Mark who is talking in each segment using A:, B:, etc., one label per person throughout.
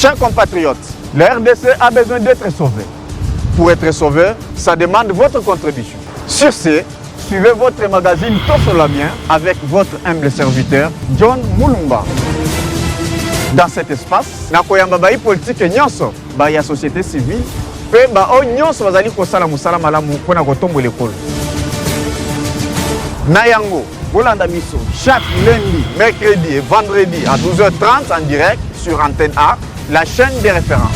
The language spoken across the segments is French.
A: Chers compatriotes, la RDC a besoin d'être sauvée. Pour être sauvé, ça demande votre contribution. Sur ce, suivez votre magazine Tossolamien avec votre humble serviteur, John Mulumba. Dans cet espace, nakoyamba bai politique nyonso, bai ya société civile, pe ba o nyonso bazali kosala musala malamu pona kotombo l'école. Nayango, Bolanda Biso, chaque lundi, mercredi et vendredi à 12h30 en direct sur Antenne A, la chaîne des références.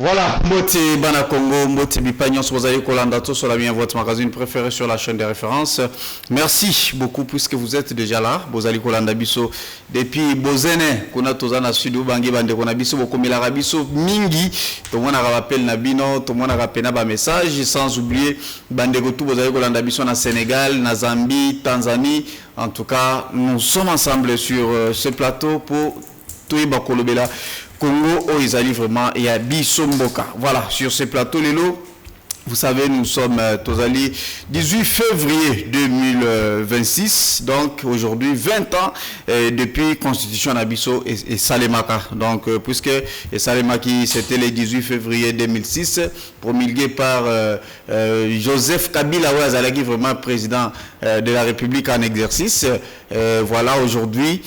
B: Voilà, Mbote Bana Congo, Mbote Bipagnon, vous allez Kolanda, tout sur la bien votre magazine préféré sur la chaîne des références. Merci beaucoup puisque vous êtes déjà là. Vous allez Kolanda Biso depuis Bozene, Kuna Tozana Sud, Bangi Bande Kona Biso, Bokomila Rabiso, Mingi, tout le monde a rappelé Nabino, tout le monde a rappelé Naba message, sans oublier Bande Gotou, vous allez Kolanda Biso na Sénégal, na Zambie, Tanzanie. En tout cas, nous sommes ensemble sur ce plateau pour tout Bakolobela. Congo, Oizali vraiment, et à Bissomboka. Voilà, sur ce plateau, Lélo, vous savez, nous sommes Tozali 18 février 2026, donc aujourd'hui 20 ans depuis Constitution Nabiso et Salemaka. Donc, puisque Salemaki, c'était le 18 février 2006, promulgué par Joseph Kabila Ouazalagi, vraiment président de la République en exercice. Voilà, aujourd'hui,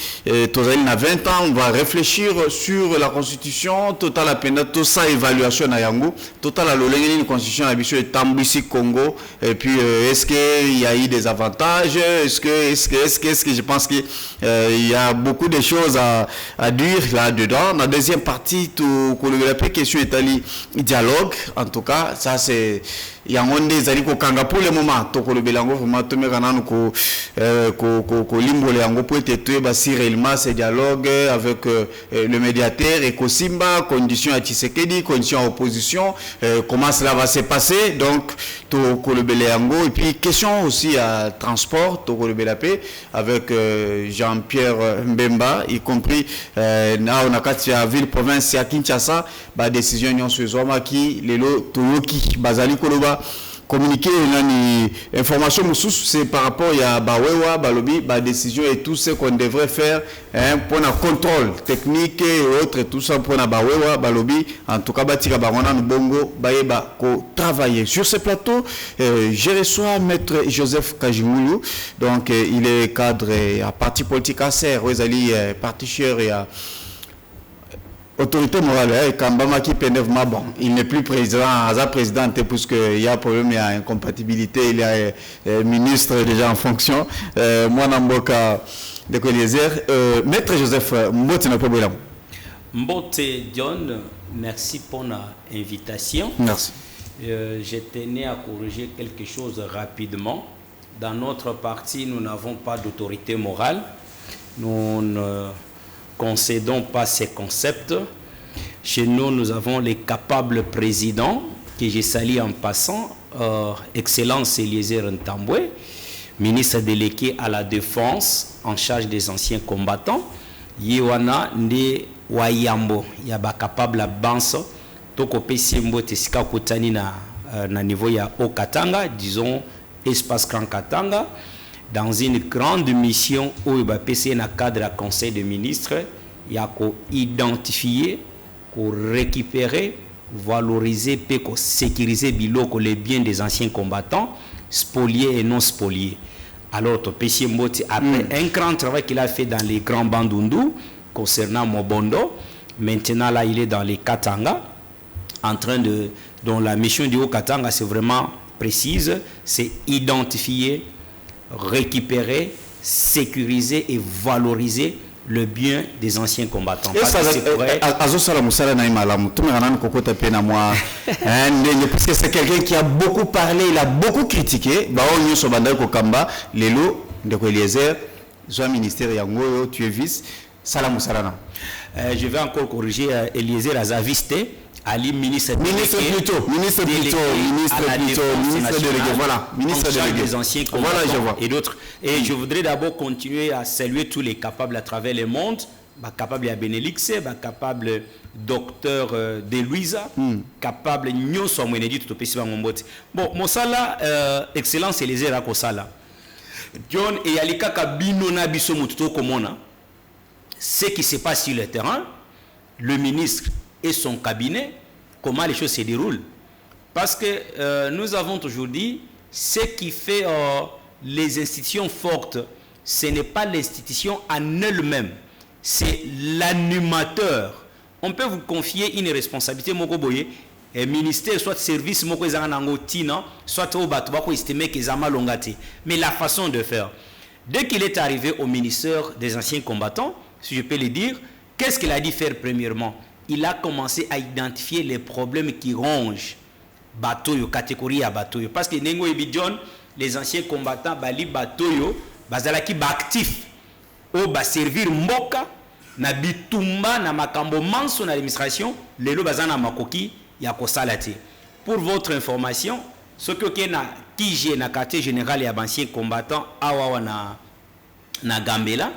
B: Tozali a 20 ans, on va réfléchir sur la Constitution, total à peine, tout ça, évaluation à Yango, total à l'olengeni Constitution Nabiso et Tambousi Congo, et puis est-ce qu'il y a eu des avantages, est-ce que je pense qu'il y a beaucoup de choses à dire là-dedans. Dans la deuxième partie, tout la question est allée dialogue, en tout cas, ça c'est il y a un des alliés kanga pour le moment toko le belango vraiment te mettre ko limbo le ango pour être si réellement ce dialogue avec le médiateur et Kosimba, conditions à Tshisekedi, conditions à opposition, comment cela va se passer, donc toko le belango et puis question aussi à transport toko le belapé avec Jean-Pierre Mbemba, y compris na onakati à ville province à Kinshasa, ba décision nyon sezoma qui lelo toyoki bazali koloba communiquer une information c'est par rapport à Bawewa, Balobi, ba décision et tout ce qu'on devrait faire pour un contrôle technique et autres, tout ça pour un Bawewa, Balobi, en tout cas, Batika Barona, Bongo, Baeba, travailler. Sur ce plateau, je reçois Maître Joseph Kajimoulou, donc il est cadre à parti politique à Serre, parti cher et à autorité morale, bon, il n'est plus président, président puisqu'il y a problème, il y a incompatibilité, il y a ministre déjà en fonction. Moi, Namboka de Collier, Maître Joseph Mbote Napobolam.
C: Mbote John, merci pour l'invitation.
B: Merci.
C: Je tenais à corriger quelque chose rapidement. Dans notre parti, nous n'avons pas d'autorité morale. Nous ne concédons pas ces concepts. Chez nous, nous avons les capables présidents, que j'ai sali en passant, Excellence Eliezer Ntambwe, ministre délégué à la Défense, en charge des anciens combattants, Yewana Nde Wayambo, Yaba capable à Banso, Toko Pesimbo Tesika Kotani na niveau ya Okatanga, disons espace Grand Katanga, dans une grande mission où il va passer dans le cadre du Conseil des ministres, il y a qu'à identifier, qu'à récupérer, valoriser, puis qu'à sécuriser les biens des anciens combattants, spoliés et non spoliés. Alors, Pessie Mboti, après un grand travail qu'il a fait dans les grands Bandundu, concernant Mobondo, maintenant là, il est dans les Katanga, en train de. Donc, la mission du Haut-Katanga, c'est vraiment précise, c'est identifier, récupérer, sécuriser et valoriser le bien des anciens combattants.
B: Parce que c'est quelqu'un qui a beaucoup parlé, il a beaucoup critiqué. Ministère, tu es vice.
C: Je vais encore corriger Eliezer Azaviste, Ali ministre
B: ministre
C: des anciens combattants et d'autres. Et je voudrais d'abord continuer à saluer tous les capables à travers le monde, capable à Benelix, capable docteur De Luisa, capable Nyoso Mwenedi tout au bon, Mosala, excellence Eliezer Akosala. John et Alika Kabinona Bisomuto Komona. Ce qui se passe sur le terrain, le ministre et son cabinet, comment les choses se déroulent. Parce que nous avons toujours dit, ce qui fait les institutions fortes, ce n'est pas l'institution en elle-même, c'est l'animateur. On peut vous confier une responsabilité, Mokoboye, et ministère, soit service, soit au bateau, mais la façon de faire. Dès qu'il est arrivé au ministère des anciens combattants, si je peux le dire, qu'est-ce qu'il a dit faire premièrement? Il a commencé à identifier les problèmes qui rongent bateau, catégorie à bateau. Parce que Nengo et Bidjon, les anciens combattants, bali bateau, bazalaki ba actif, au ba servir mboka, na bitumba, na makambo manso na l'administration, lelo bazana makoki, ya kosalate. Pour votre information, ce que na kije na quartier général ya anciens combattants, awa na Gambela,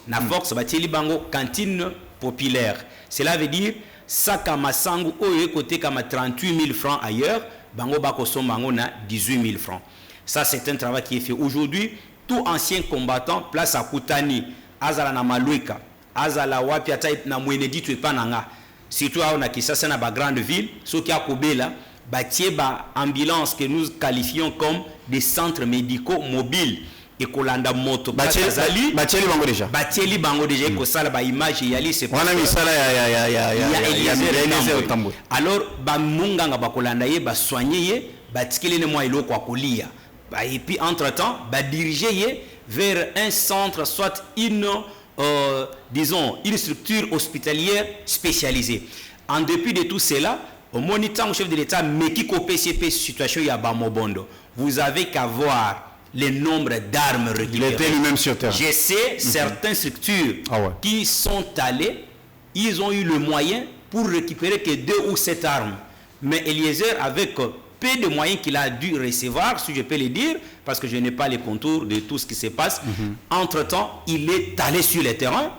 C: na force bateli bango cantine populaire. Cela veut dire saka masangu oye côté comme 38 000 francs ailleurs, bango bako sombango na 18 000 francs. Ça c'est un travail qui est fait aujourd'hui. Tout ancien combattant place à Koutani, azala na Maluika, azala wapi ata na Mwenedi tu epananga. Surtout à Kisasa na ba grande ville, ceux qui a Kobela, batie ba ambulance que nous qualifions comme des centres médicaux mobiles. Et Kolanda moto
B: Batieli bango déjà
C: ko sala ba image yali c'est
B: wana misala ya
C: alors ba munga nga ba kolanda ye ba soigner ye ba tikele ne moi iloko akolia et puis entre temps ba diriger ye vers un centre soit une disons une structure hospitalière spécialisée. En dépit de tout cela, au moniteur chef de l'État Mekiko PCP situation ya ba mobondo, vous avez qu'à voir le nombre d'armes récupérées.
B: Il était lui-même sur terre.
C: Je sais, certaines structures qui sont allées, ils ont eu le moyen pour récupérer que 2 ou 7 armes. Mais Eliezer, avec peu de moyens qu'il a dû recevoir, si je peux le dire, parce que je n'ai pas les contours de tout ce qui se passe, entre-temps, il est allé sur le terrain,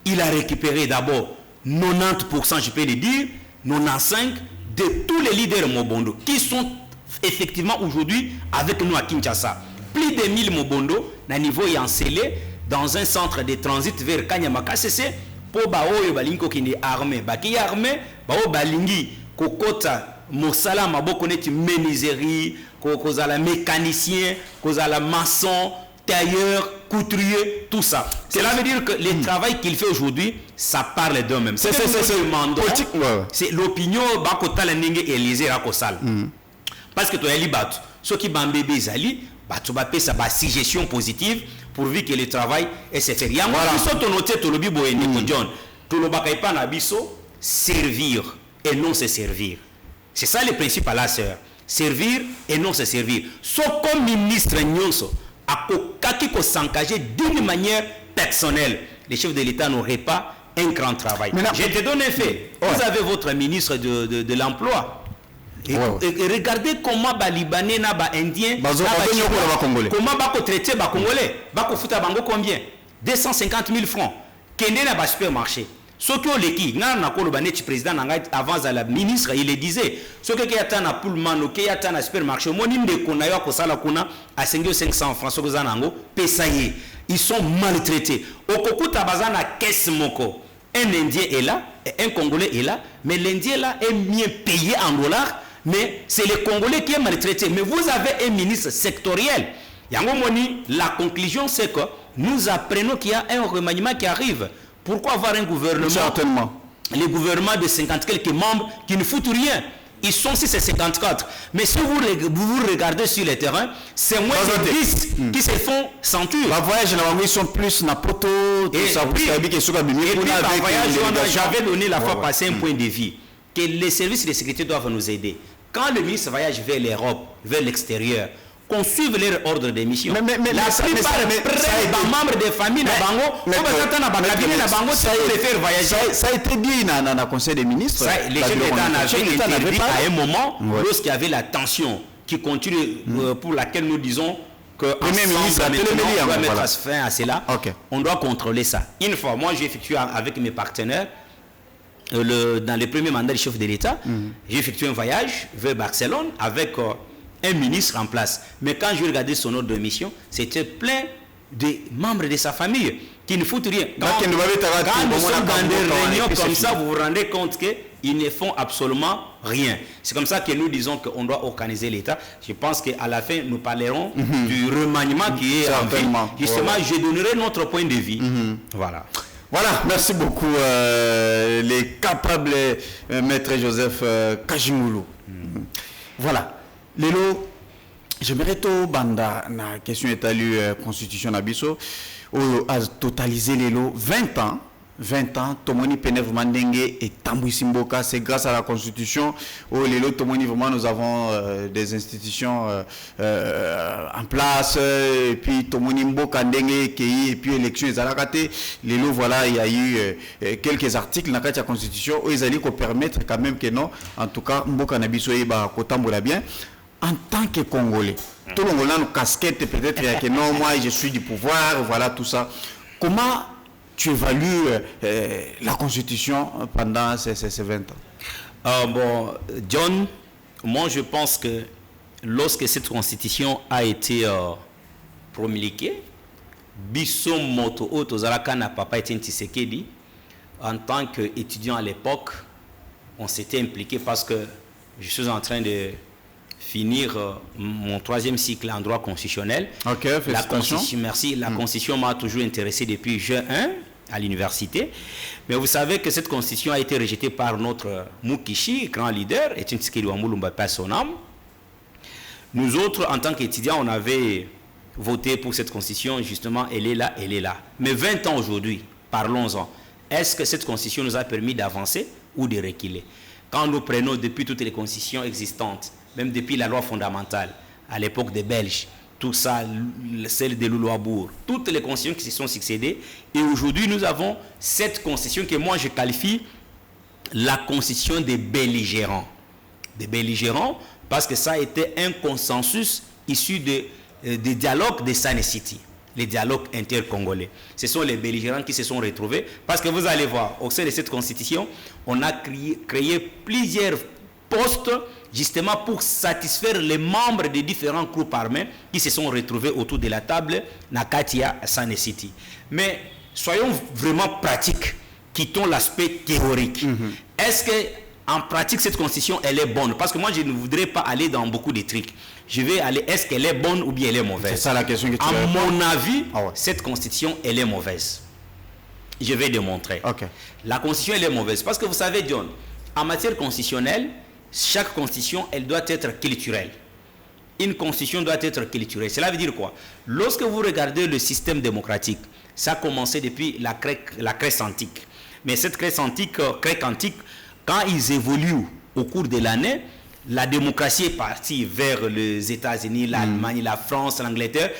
C: il a récupéré d'abord 90%, je peux le dire, 95% de tous les leaders Mobondo qui sont effectivement aujourd'hui avec nous à Kinshasa. Plus de 1000 Mobondo, na niveau yancélé, dans un centre de transit vers Kanyamaka, c'est pour Baoyo Balinko qui est armé. Baki armé, Bao Balingi, Kokota, Mosala, Maboko neti menuiserie, Kozala mécanicien, Kozala maçon, tailleur, couturier, tout ça. Cela veut dire que le travail qu'il fait aujourd'hui, ça parle d'eux-mêmes. C'est l'opinion Bakota Lenenge et Eliezer Akosal. Parce que tu as libat, ceux qui ont bébé zali, tu vas payer sa suggestion positive pourvu que le travail est fait. Il y a servir et non se servir. C'est ça le principe à la sœur. Servir et non se servir. Ce comme ministre Nyonso a s'engager d'une manière personnelle. Les chefs de l'État n'auraient pas un grand travail. Je te donne un fait. Vous avez votre ministre de l'Emploi. Et regardez comment les Libanais, les Indiens, comment ils traitent les Congolais. Ils foutent combien 250 000 francs. Kende na ba supermarché. Ce que l'équipe, le président avant la ministre, il le disait. Ce que y a na Pullman, qui y a na supermarché, à 500 francs, ils sont maltraités. Au Koku Tabazana caisse moko. Un Indien est là, et un Congolais est là, mais l'Indien là est mieux payé en dollars. Mais c'est le Congolais qui est maltraité. Mais vous avez un ministre sectoriel. La conclusion, c'est que nous apprenons qu'il y a un remaniement qui arrive. Pourquoi avoir un gouvernement?
B: Certainement.
C: Le gouvernement de 50 quelques membres qui ne foutent rien. Ils sont 6 et 54. Mais si vous regardez sur le terrain, c'est moins de 10 qui se font sentir.
B: Le voyage, ils sont plus na poto, tout ça.
C: Et puis, j'avais donné la fois passée un point de vue que les services de sécurité doivent nous aider. Quand le ministre voyage vers l'Europe, vers l'extérieur, qu'on suive leur ordre de mission.
B: Mais
C: la plupart des membres des familles na bango,
B: ça a été dit dans le conseil des ministres.
C: Les chefs d'État n'avaient interdit à un moment, lorsqu'il y avait la tension qui continue, pour laquelle nous disons que
B: Premier ministre
C: on doit mettre fin à cela. On doit contrôler ça. Une fois, moi j'ai effectué avec mes partenaires, dans les premiers mandats du chef de l'État, j'ai effectué un voyage vers Barcelone avec un ministre en place. Mais quand je regardais son ordre de mission, c'était plein de membres de sa famille qui ne foutent rien. Quand nous sommes dans des réunions comme ça, vous vous rendez compte qu'ils ne font absolument rien. C'est comme ça que nous disons qu'on doit organiser l'État. Je pense qu'à la fin, nous parlerons du remaniement qui est en vie. Justement, je donnerai notre point de vue. Voilà.
B: Voilà, merci beaucoup les capables maître Joseph Kajimoulou. Voilà. Lelo, j'aimerais tout banda na question étalue constitution nabiso a totalisé lelo 20 ans. 20 ans, Tomoni Penev Mandenge et Tambou Simboka, c'est grâce à la constitution où les Tomoni vraiment nous avons des institutions en place et puis Tomoni Mboka Ndenge et puis élection et Zalakate, les lots voilà, il y a eu quelques articles dans la constitution où ils allaient permettre quand même que non, en tout cas Mboka Nabiso Eba Kotambola bien en tant que Congolais. Tout le monde a une casquette peut-être que non, moi je suis du pouvoir, voilà tout ça. Comment tu évalues la Constitution pendant ces 20 ans?
C: Bon, John, moi je pense que lorsque cette Constitution a été promulguée, Bissom Moto Otozalaka na Papa Etienne Tshisekedi, en tant qu'étudiant à l'époque, on s'était impliqué parce que je suis en train de finir mon 3e cycle en droit constitutionnel.
B: Ok, félicitations.
C: Merci. La Constitution m'a toujours intéressé depuis juin 1 à l'université. Mais vous savez que cette Constitution a été rejetée par notre Mukishi, grand leader, Etienne Tshisekedi Wamulumba, paix son âme. Nous autres, en tant qu'étudiants, on avait voté pour cette Constitution. Justement, elle est là, elle est là. Mais 20 ans aujourd'hui, parlons-en. Est-ce que cette Constitution nous a permis d'avancer ou de reculer? Quand nous prenons depuis toutes les constitutions existantes, même depuis la loi fondamentale, à l'époque des Belges, tout ça, celle de Louloabourg, toutes les constitutions qui se sont succédées, et aujourd'hui nous avons cette constitution que moi je qualifie la constitution des belligérants. Des belligérants, parce que ça a été un consensus issu des dialogues de Sun City, les dialogues intercongolais. Ce sont les belligérants qui se sont retrouvés, parce que vous allez voir, au sein de cette constitution, on a créé plusieurs postes justement pour satisfaire les membres des différents groupes armés qui se sont retrouvés autour de la table Nakatia Sun City. Mais soyons vraiment pratiques, quittons l'aspect théorique. Est-ce que en pratique cette constitution elle est bonne? Parce que moi je ne voudrais pas aller dans beaucoup de trucs. Je vais aller, est-ce qu'elle est bonne ou bien elle est mauvaise?
B: C'est ça la question que tu
C: as. À mon avis, cette constitution elle est mauvaise. Je vais démontrer. La constitution elle est mauvaise parce que vous savez John, en matière constitutionnelle, chaque constitution, elle doit être culturelle. Une constitution doit être culturelle. Cela veut dire quoi? Lorsque vous regardez le système démocratique, ça a commencé depuis la Grèce antique. Mais cette Grèce antique, quand ils évoluent au cours de l'année, la démocratie est partie vers les États-Unis, l'Allemagne, la France, l'Angleterre.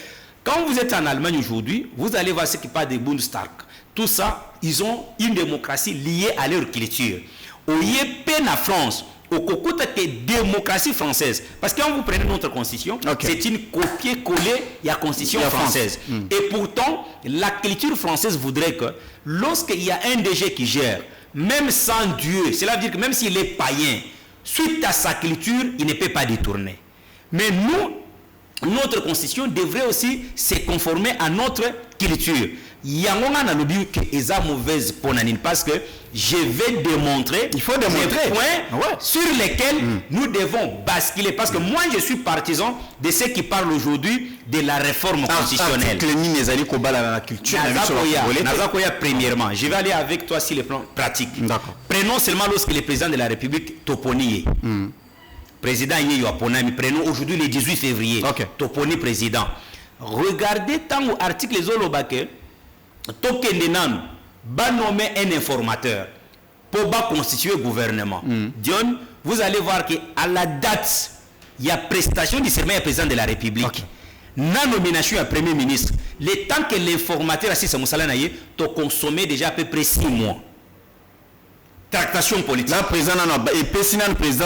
C: Quand vous êtes en Allemagne aujourd'hui, vous allez voir ce qui parle des Bundestag. Tout ça, ils ont une démocratie liée à leur culture. Au YEP, la France, au Kokuta que démocratie française. Parce que quand vous prenez notre constitution, c'est une copier-coller de la constitution française. Et pourtant, la culture française voudrait que lorsqu'il y a un DG qui gère, même sans Dieu, cela veut dire que même s'il est païen, suite à sa culture, il ne peut pas détourner. Mais nous, notre constitution devrait aussi se conformer à notre culture. Yangona n'a dit que est mauvaise pour Nanine parce que je vais démontrer, il faut démontrer des points sur lesquels nous devons basculer parce que moi je suis partisan de ceux qui parlent aujourd'hui de la réforme constitutionnelle. Premièrement, je vais aller avec toi sur le plan pratique. Prenons seulement lorsque le président de la République Toponié président Yeyo Aponami, prenons aujourd'hui le 18 février, Toponi président. Regardez tant ou article Zolobake, Tokendenan, va nommer un informateur pour constituer le gouvernement. Dion, vous allez voir qu'à la date, il y a prestation du serment du président de la République. La nomination du Premier ministre, le temps que l'informateur Assis Moussala Naye, tu consommé déjà à peu près 6 mois. Tractation politique.
B: Là, président, et le président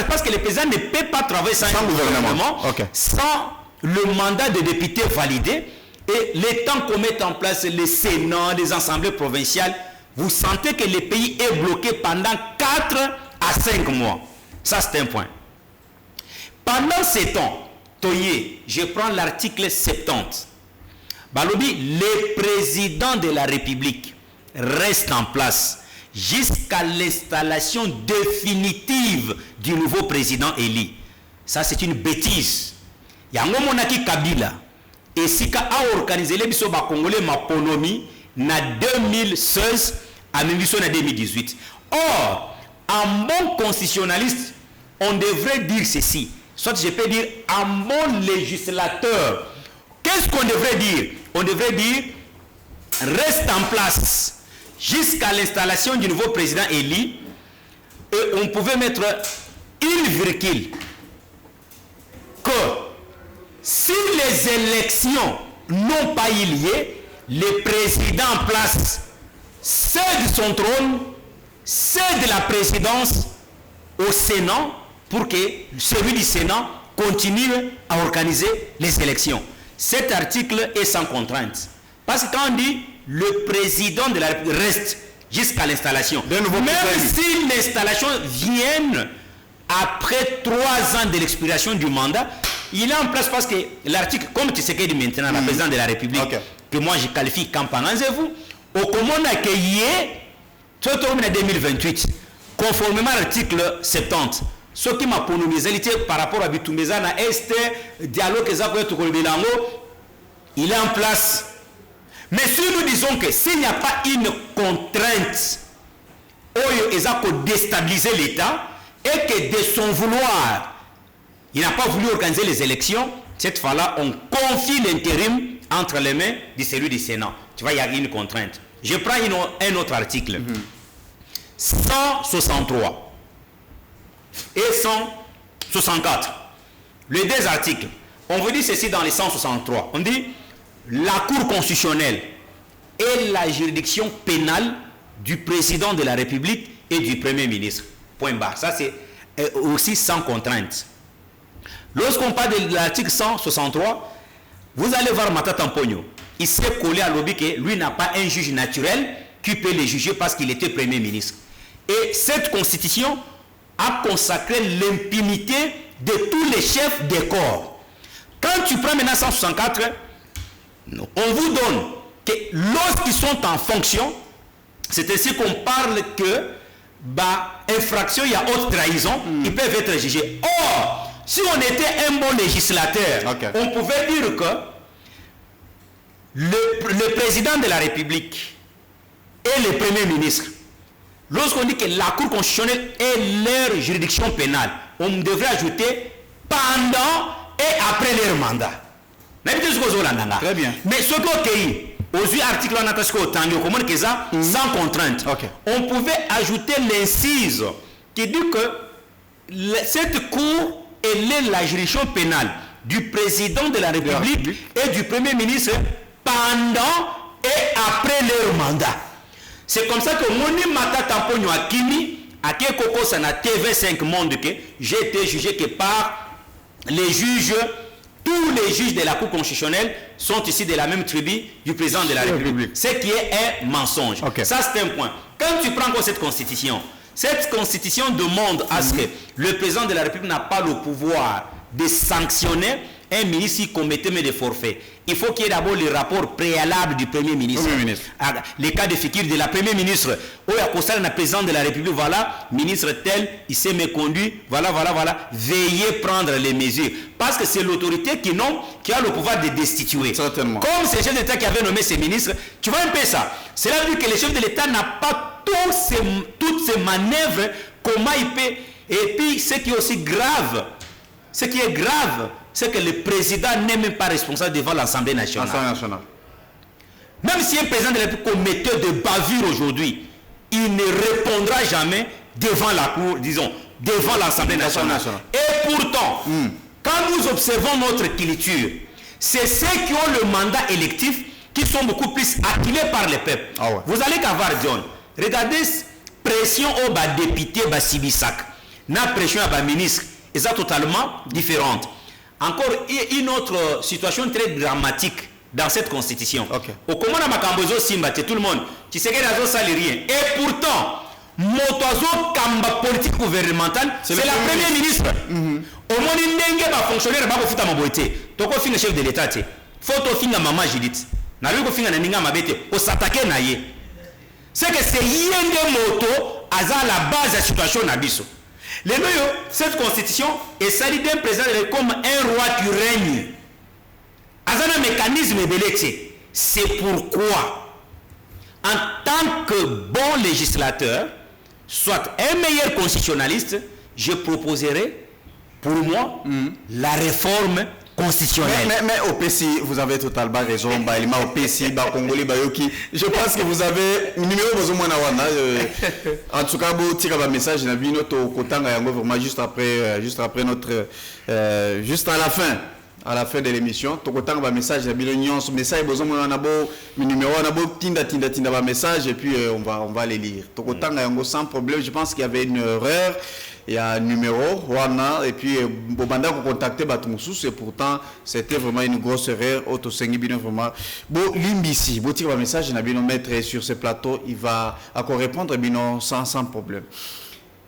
C: parce que le président ne peut pas travailler sans un gouvernement, sans le mandat de député validé. Et les temps qu'on met en place les sénats, les assemblées provinciales, vous sentez que le pays est bloqué pendant 4 à 5 mois. Ça, c'est un point. Pendant ces temps, Toye, je prends l'article 70. Balobi, le président de la République reste en place jusqu'à l'installation définitive du nouveau président élu. Ça, c'est une bêtise. Il y a un moment qui Kabila. Et si a organisé les biso ba congolais maponomi na 2016 à 2018. Or, en bon constitutionnaliste, on devrait dire ceci. Soit je peux dire en bon législateur. Qu'est-ce qu'on devrait dire? On devrait dire reste en place jusqu'à l'installation du nouveau président élu. Et on pouvait mettre une virgule que si les élections n'ont pas eu lieu, le président en place cède son trône, cède la présidence au Sénat pour que celui du Sénat continue à organiser les élections. Cet article est sans contrainte. Parce que quand on dit le président de la République reste jusqu'à l'installation, même si l'installation vient après 3 ans de l'expiration du mandat, il est en place parce que l'article, comme tu sais qu'il dit maintenant, la présidente de la République, que moi je qualifie vous, au commande accueilli, tout en 2028, conformément à l'article 70, ce qui m'a pronomisé par rapport à Bitoumeza, na este dialogue il est en place. Mais si nous disons que s'il n'y a pas une contrainte, ils ont déstabilisé l'État et que de son vouloir, il n'a pas voulu organiser les élections, cette fois-là, on confie l'intérim entre les mains de celui du Sénat. Tu vois, il y a une contrainte. Je prends un autre article. 163 et 164. Les 2 articles. On vous dit ceci dans les 163. On dit la Cour constitutionnelle est la juridiction pénale du président de la République et du Premier ministre. Point barre. Ça, c'est aussi sans contrainte. Lorsqu'on parle de l'article 163, vous allez voir Matata Mpogno. Il s'est collé à l'objet que lui n'a pas un juge naturel qui peut le juger parce qu'il était Premier ministre. Et cette constitution a consacré l'impunité de tous les chefs des corps. Quand tu prends maintenant 164, on vous donne que lorsqu'ils sont en fonction, c'est ainsi qu'on parle que infraction, il y a haute trahison, ils peuvent être jugés. Or, si on était un bon législateur, on pouvait dire que le président de la République et le Premier ministre, lorsqu'on dit que la Cour constitutionnelle est leur juridiction pénale, on devrait ajouter pendant et après leur mandat. Très bien. Mais ce qui aux articles sans contrainte, on pouvait ajouter l'incise qui dit que cette Cour est la juridiction pénale du président de la République et du Premier ministre pendant et après leur mandat. C'est comme ça que Moni Mata Tamponyo Akimi a Koko Sana TV5 Monde que j'ai été jugé que par les juges, tous les juges de la Cour constitutionnelle sont ici de la même tribu du président de la République. Ce qui est un mensonge. Ça, c'est un point. Quand tu prends cette constitution demande à ce que le président de la République n'a pas le pouvoir de sanctionner un ministre qui commettait des forfaits. Il faut qu'il y ait d'abord le rapport préalable du Premier ministre. Les cas de figure de la Premier ministre. Où il y a le président de la République, voilà, ministre tel, il s'est méconduit, voilà. Veuillez prendre les mesures. Parce que c'est l'autorité qui a le pouvoir de destituer.
B: Certainement.
C: Comme c'est le chef d'État qui avait nommé ses ministres, tu vois un peu ça. Cela veut dire que le chef de l'État n'a pas toutes ces manœuvres Comment il peut... Et puis, ce qui est aussi grave, c'est que le président n'est même pas responsable devant l'Assemblée nationale. Même si un président de la République commettait de bavure aujourd'hui, il ne répondra jamais devant la cour, disons, devant l'Assemblée nationale. Et pourtant, quand nous observons notre culture, c'est ceux qui ont le mandat électif qui sont beaucoup plus acculés par le peuple. Ah ouais. Vous allez qu'avoir John. Regardez pression au bas député bas Sibisak. La pression à bas ministre. Et ça totalement différente. Encore une autre situation très dramatique dans cette constitution. Okay. Au comment on a Makambozo Simba, tout le monde. Tu sais que raison ça rien. Et pourtant, Motozo Kamba politique gouvernementale, c'est la première ministre. Au moins il n'y a pas fonctionnaire pas pour ma beauté. Toko fin le chef de l'État. Photo fin maman Judith. Na lui ko fin na ninga mabete. O s'attaquer na ye. C'est que c'est yende moto à la base de la situation nabiso. Les noyaux, cette constitution est salie d'un président comme un roi qui règne. Azana mécanisme belleté. C'est pourquoi, en tant que bon législateur, soit un meilleur constitutionnaliste, je proposerai pour moi la réforme constitutionnelle.
B: Mais au PCI, vous avez totalement raison. Au PCI, Congolais, je pense que vous avez un numéro en tout cas, vous tirez un message vraiment juste après notre juste à la fin de l'émission. Tu as un message, message, numéro, on message et puis on va les lire. Tu as sans problème. Je pense qu'il y avait une erreur. Il y a un numéro, et puis Bobanda vous contacter Batumoussous, et pourtant c'était vraiment une grosse erreur. Vraiment. Bon, Limbisi, vous tirez un message, mettre sur ce plateau, il va encore répondre sans problème.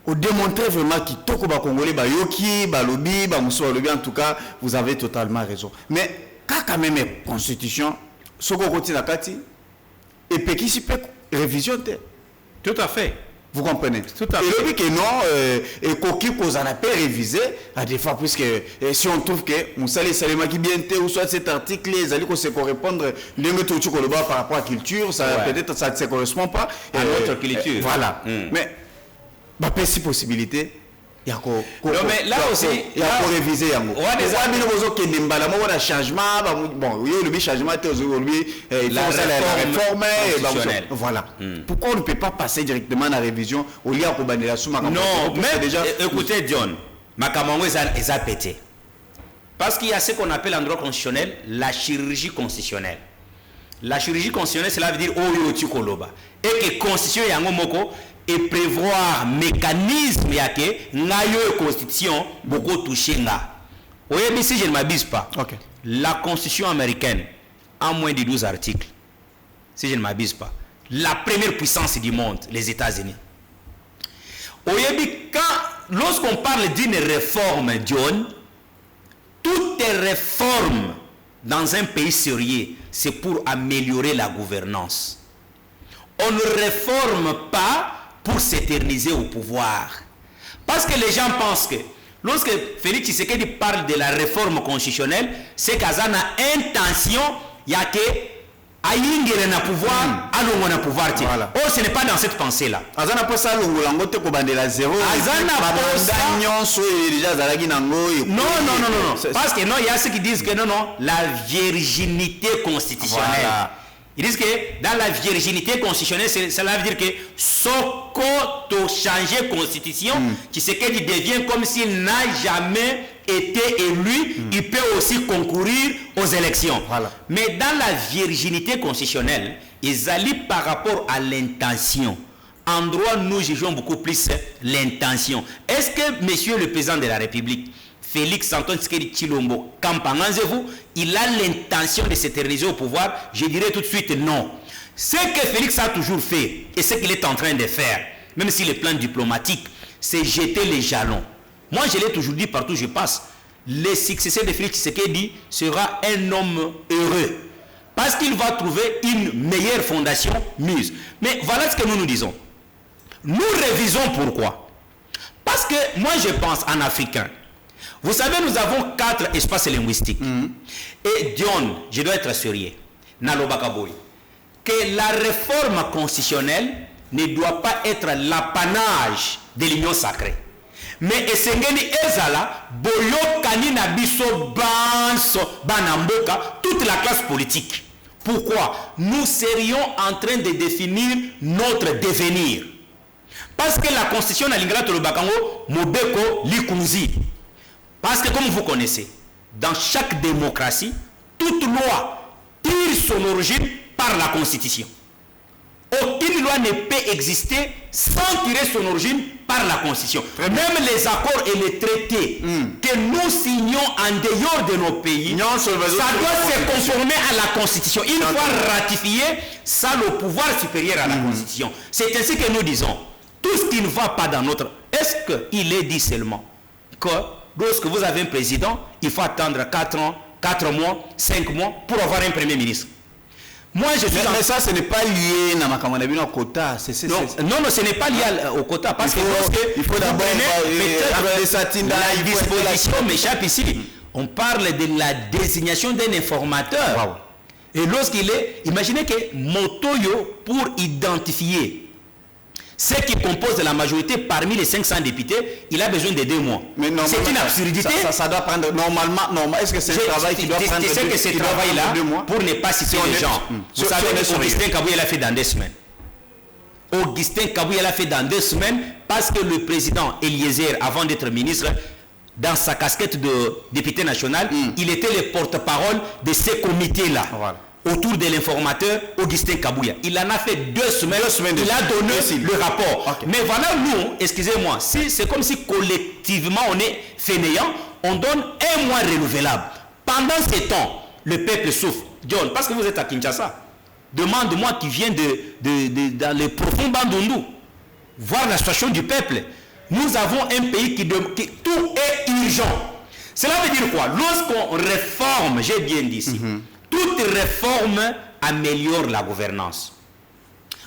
B: Vous démontrez vraiment qu'il toko ba Congolais, ba Yoki, ba Lobi, ba Moussou Lobi, en tout cas, vous avez totalement raison. Mais quand même constitution, ce qu'on continue à Kati, et Pékin si peut révision.
C: Tout à fait.
B: Vous comprenez? Tout à fait. Et le que non, et coquille qu'on a pas révisé, à des fois, puisque si on trouve que Moussali Salema qui bien ou soit cet article, les alliés qu'on sait correspondre, les méthodes par rapport à la culture, ça peut-être ça ne se correspond pas
C: à notre culture.
B: Voilà. Mais, bah, pas si possibilité. Il y a
C: non, mais là aussi,
B: il y a pour réviser. Il y a changement. Bon, le changement, il faut la réforme. Voilà. Pourquoi on ne peut pas passer directement à la révision au lieu de la souma?
C: Non, mais écoutez, John, Makamango est à péter. Parce qu'il y a ce qu'on appelle en droit constitutionnel la chirurgie constitutionnelle. La chirurgie constitutionnelle, cela veut dire Oyo Tukoloba. Et que constitution Yango Moko et prévoir mécanisme yake ngayo constitution beaucoup touché nga. Oye si je ne m'abuse pas. Okay. La constitution américaine a moins de 12 articles. Si je ne m'abuse pas. La première puissance du monde, les États-Unis. Oye lorsqu'on parle d'une réforme, John, toute réforme dans un pays sérieux, c'est pour améliorer la gouvernance. On ne réforme pas pour s'éterniser au pouvoir. Parce que les gens pensent que lorsque Félix Tshisekedi parle de la réforme constitutionnelle, c'est qu'Azana a intention, il y a que Aïngere na pouvoir, Alongo na pouvoir. Oh, ce n'est pas dans cette pensée-là.
B: Azana pas ça, Longo te kobandela zéro.
C: Azana pas ça. Non. Parce que non, il y a ceux qui disent que non, la virginité constitutionnelle. Voilà. Ils disent que dans la virginité constitutionnelle, cela veut dire que Soko to changer constitution, qui c'est qu'il devient comme s'il n'a jamais été élu, il peut aussi concourir aux élections. Voilà. Mais dans la virginité constitutionnelle, ils allient par rapport à l'intention. En droit, nous jugeons beaucoup plus l'intention. Est-ce que monsieur le président de la République, Félix Antoine Tshisekedi Tshilombo, Kampanganzevou, il a l'intention de s'éterniser au pouvoir? Je dirais tout de suite non. Ce que Félix a toujours fait, et ce qu'il est en train de faire, même si le plan diplomatique, c'est jeter les jalons. Moi, je l'ai toujours dit partout où je passe, le successeur de Félix Tshisekedi sera un homme heureux. Parce qu'il va trouver une meilleure fondation mise. Mais voilà ce que nous nous disons. Nous révisons pourquoi? Parce que moi, je pense en africain. Vous savez, nous avons 4 espaces linguistiques. Et Dion, je dois être sérieux, Nalobakaboy, que la réforme constitutionnelle ne doit pas être l'apanage de l'union sacrée. Mais esengeli ezala boyokani na biso banso banamboka toute la classe politique. Pourquoi? Nous serions en train de définir notre devenir. Parce que la constitution na lingala tolobakango mobeko likunzi. Parce que comme vous connaissez, dans chaque démocratie, toute loi tire son origine par la constitution. Aucune loi ne peut exister sans tirer son origine par la Constitution. Même les accords et les traités que nous signons en dehors de nos pays, ça doit se conformer à la Constitution. Une fois ratifié, ça a le pouvoir supérieur à la Constitution. C'est ainsi que nous disons, tout ce qui ne va pas dans notre... Est-ce qu'il est dit seulement que lorsque vous avez un président, il faut attendre 4 ans, 4 mois, 5 mois pour avoir un premier ministre? Moi, je suis
B: mais ça, ce n'est pas lié à quota.
C: Non, ce n'est pas lié au quota. Parce
B: il faut d'abord
C: la disposition m'échappe ici. On parle de la désignation d'un informateur.
B: Wow.
C: Et lorsqu'il est... Imaginez que Motoyo, pour identifier ceux qui composent la majorité parmi les 500 députés, il a besoin de 2 mois. C'est une absurdité.
B: Ça doit prendre normalement. Est-ce que c'est un travail qui doit prendre 2 mois?
C: C'est que ce travail-là, pour ne pas citer les gens, vous savez, Augustin Kabouya l'a fait dans 2 semaines. Augustin Kabouya l'a fait dans 2 semaines parce que le président Eliezer, avant d'être ministre, dans sa casquette de député national, il était le porte-parole de ces comités-là. Voilà. Autour de l'informateur Augustin Kabouya. Il en a fait 2 semaines. Il a donné le rapport. Okay. Mais voilà, nous, excusez-moi, c'est comme si collectivement on est fainéant, on donne 1 mois renouvelable. Pendant ce temps, le peuple souffre. John, parce que vous êtes à Kinshasa, demande-moi qui vient dans le profond Bandundu, voir la situation du peuple. Nous avons un pays qui tout est urgent. Cela veut dire quoi? Lorsqu'on réforme, j'ai bien dit ici, toute réforme améliore la gouvernance.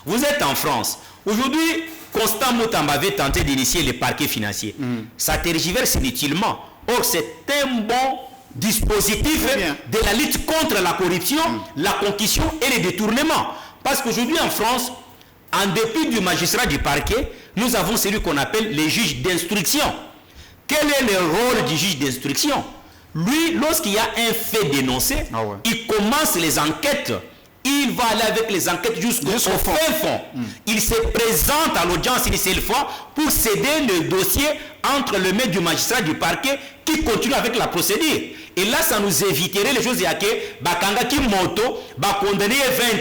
C: Vous êtes en France. Aujourd'hui, Constant Moutamba avait tenté d'initier les parquets financiers. Ça tergiverse inutilement. Or, c'est un bon dispositif de la lutte contre la corruption, la concussion et les détournements. Parce qu'aujourd'hui, en France, en dépit du magistrat du parquet, nous avons celui qu'on appelle les juges d'instruction. Quel est le rôle du juge d'instruction? Lui, lorsqu'il y a un fait dénoncé, il commence les enquêtes. Il va aller avec les enquêtes jusqu'au fin fond. Il se présente à l'audience une seule fois pour céder le dossier entre le maître du magistrat du parquet qui continue avec la procédure. Et là, ça nous éviterait les choses. Bakanga qui moto, condamné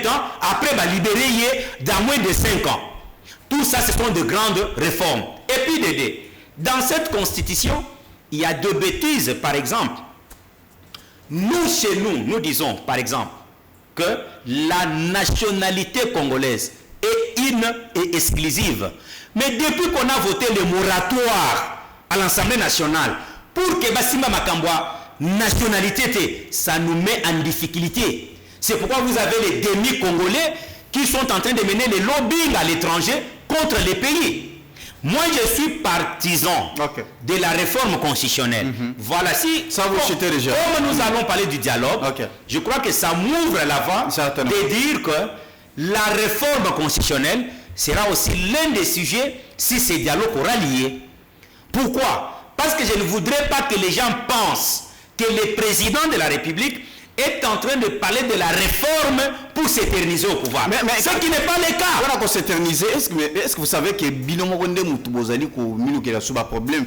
C: 20 ans, après libéré dans moins de 5 ans. Tout ça, ce sont de grandes réformes. Et puis, Dédé, dans cette constitution, il y a 2 bêtises, par exemple. Nous, chez nous, nous disons, par exemple, que la nationalité congolaise est une et exclusive. Mais depuis qu'on a voté le moratoire à l'Assemblée nationale, pour que Bassima Makambwa, nationalité, ça nous met en difficulté. C'est pourquoi vous avez les demi-congolais qui sont en train de mener les lobbying à l'étranger contre les pays. Moi, je suis partisan de la réforme constitutionnelle. Voilà, si
B: ça vous chutez déjà.
C: Comme nous allons parler du dialogue, je crois que ça m'ouvre la voie de dire que la réforme constitutionnelle sera aussi l'un des sujets si ce dialogue aura lié. Pourquoi? Parce que je ne voudrais pas que les gens pensent que le président de la République est en train de parler de la réforme pour s'éterniser au pouvoir. Mais ce qui n'est pas le cas.
B: Voilà qu'on s'éterniser. Est-ce que vous savez que Binomo Gonde Moutubozali qui a sous problème,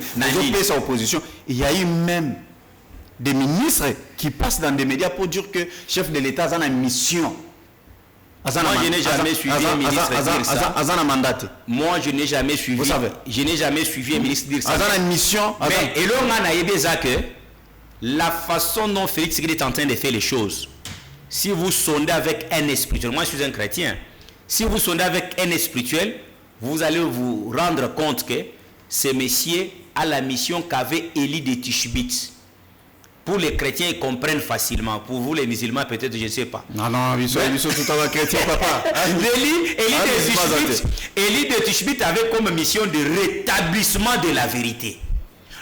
B: sa opposition, il y a eu même des ministres qui passent dans des médias pour dire que le chef de l'État a une mission.
C: Moi, je n'ai jamais suivi un ministre dire ça. Moi, je n'ai jamais suivi.
B: Vous savez.
C: Je n'ai jamais suivi un ministre dire ça.
B: Une mission.
C: Mais et là, on a aidé ça que la façon dont Félix est en train de faire les choses, si vous sondez avec un spirituel, moi je suis un chrétien, si vous sondez avec un spirituel, vous allez vous rendre compte que ce monsieur a la mission qu'avait Élie de Tishbit. Pour les chrétiens, ils comprennent facilement. Pour vous, les musulmans, peut-être, je ne sais pas.
B: Non, ils sont tout à fait chrétiens, papa.
C: Élie de Tishbit avait comme mission de rétablissement de la vérité.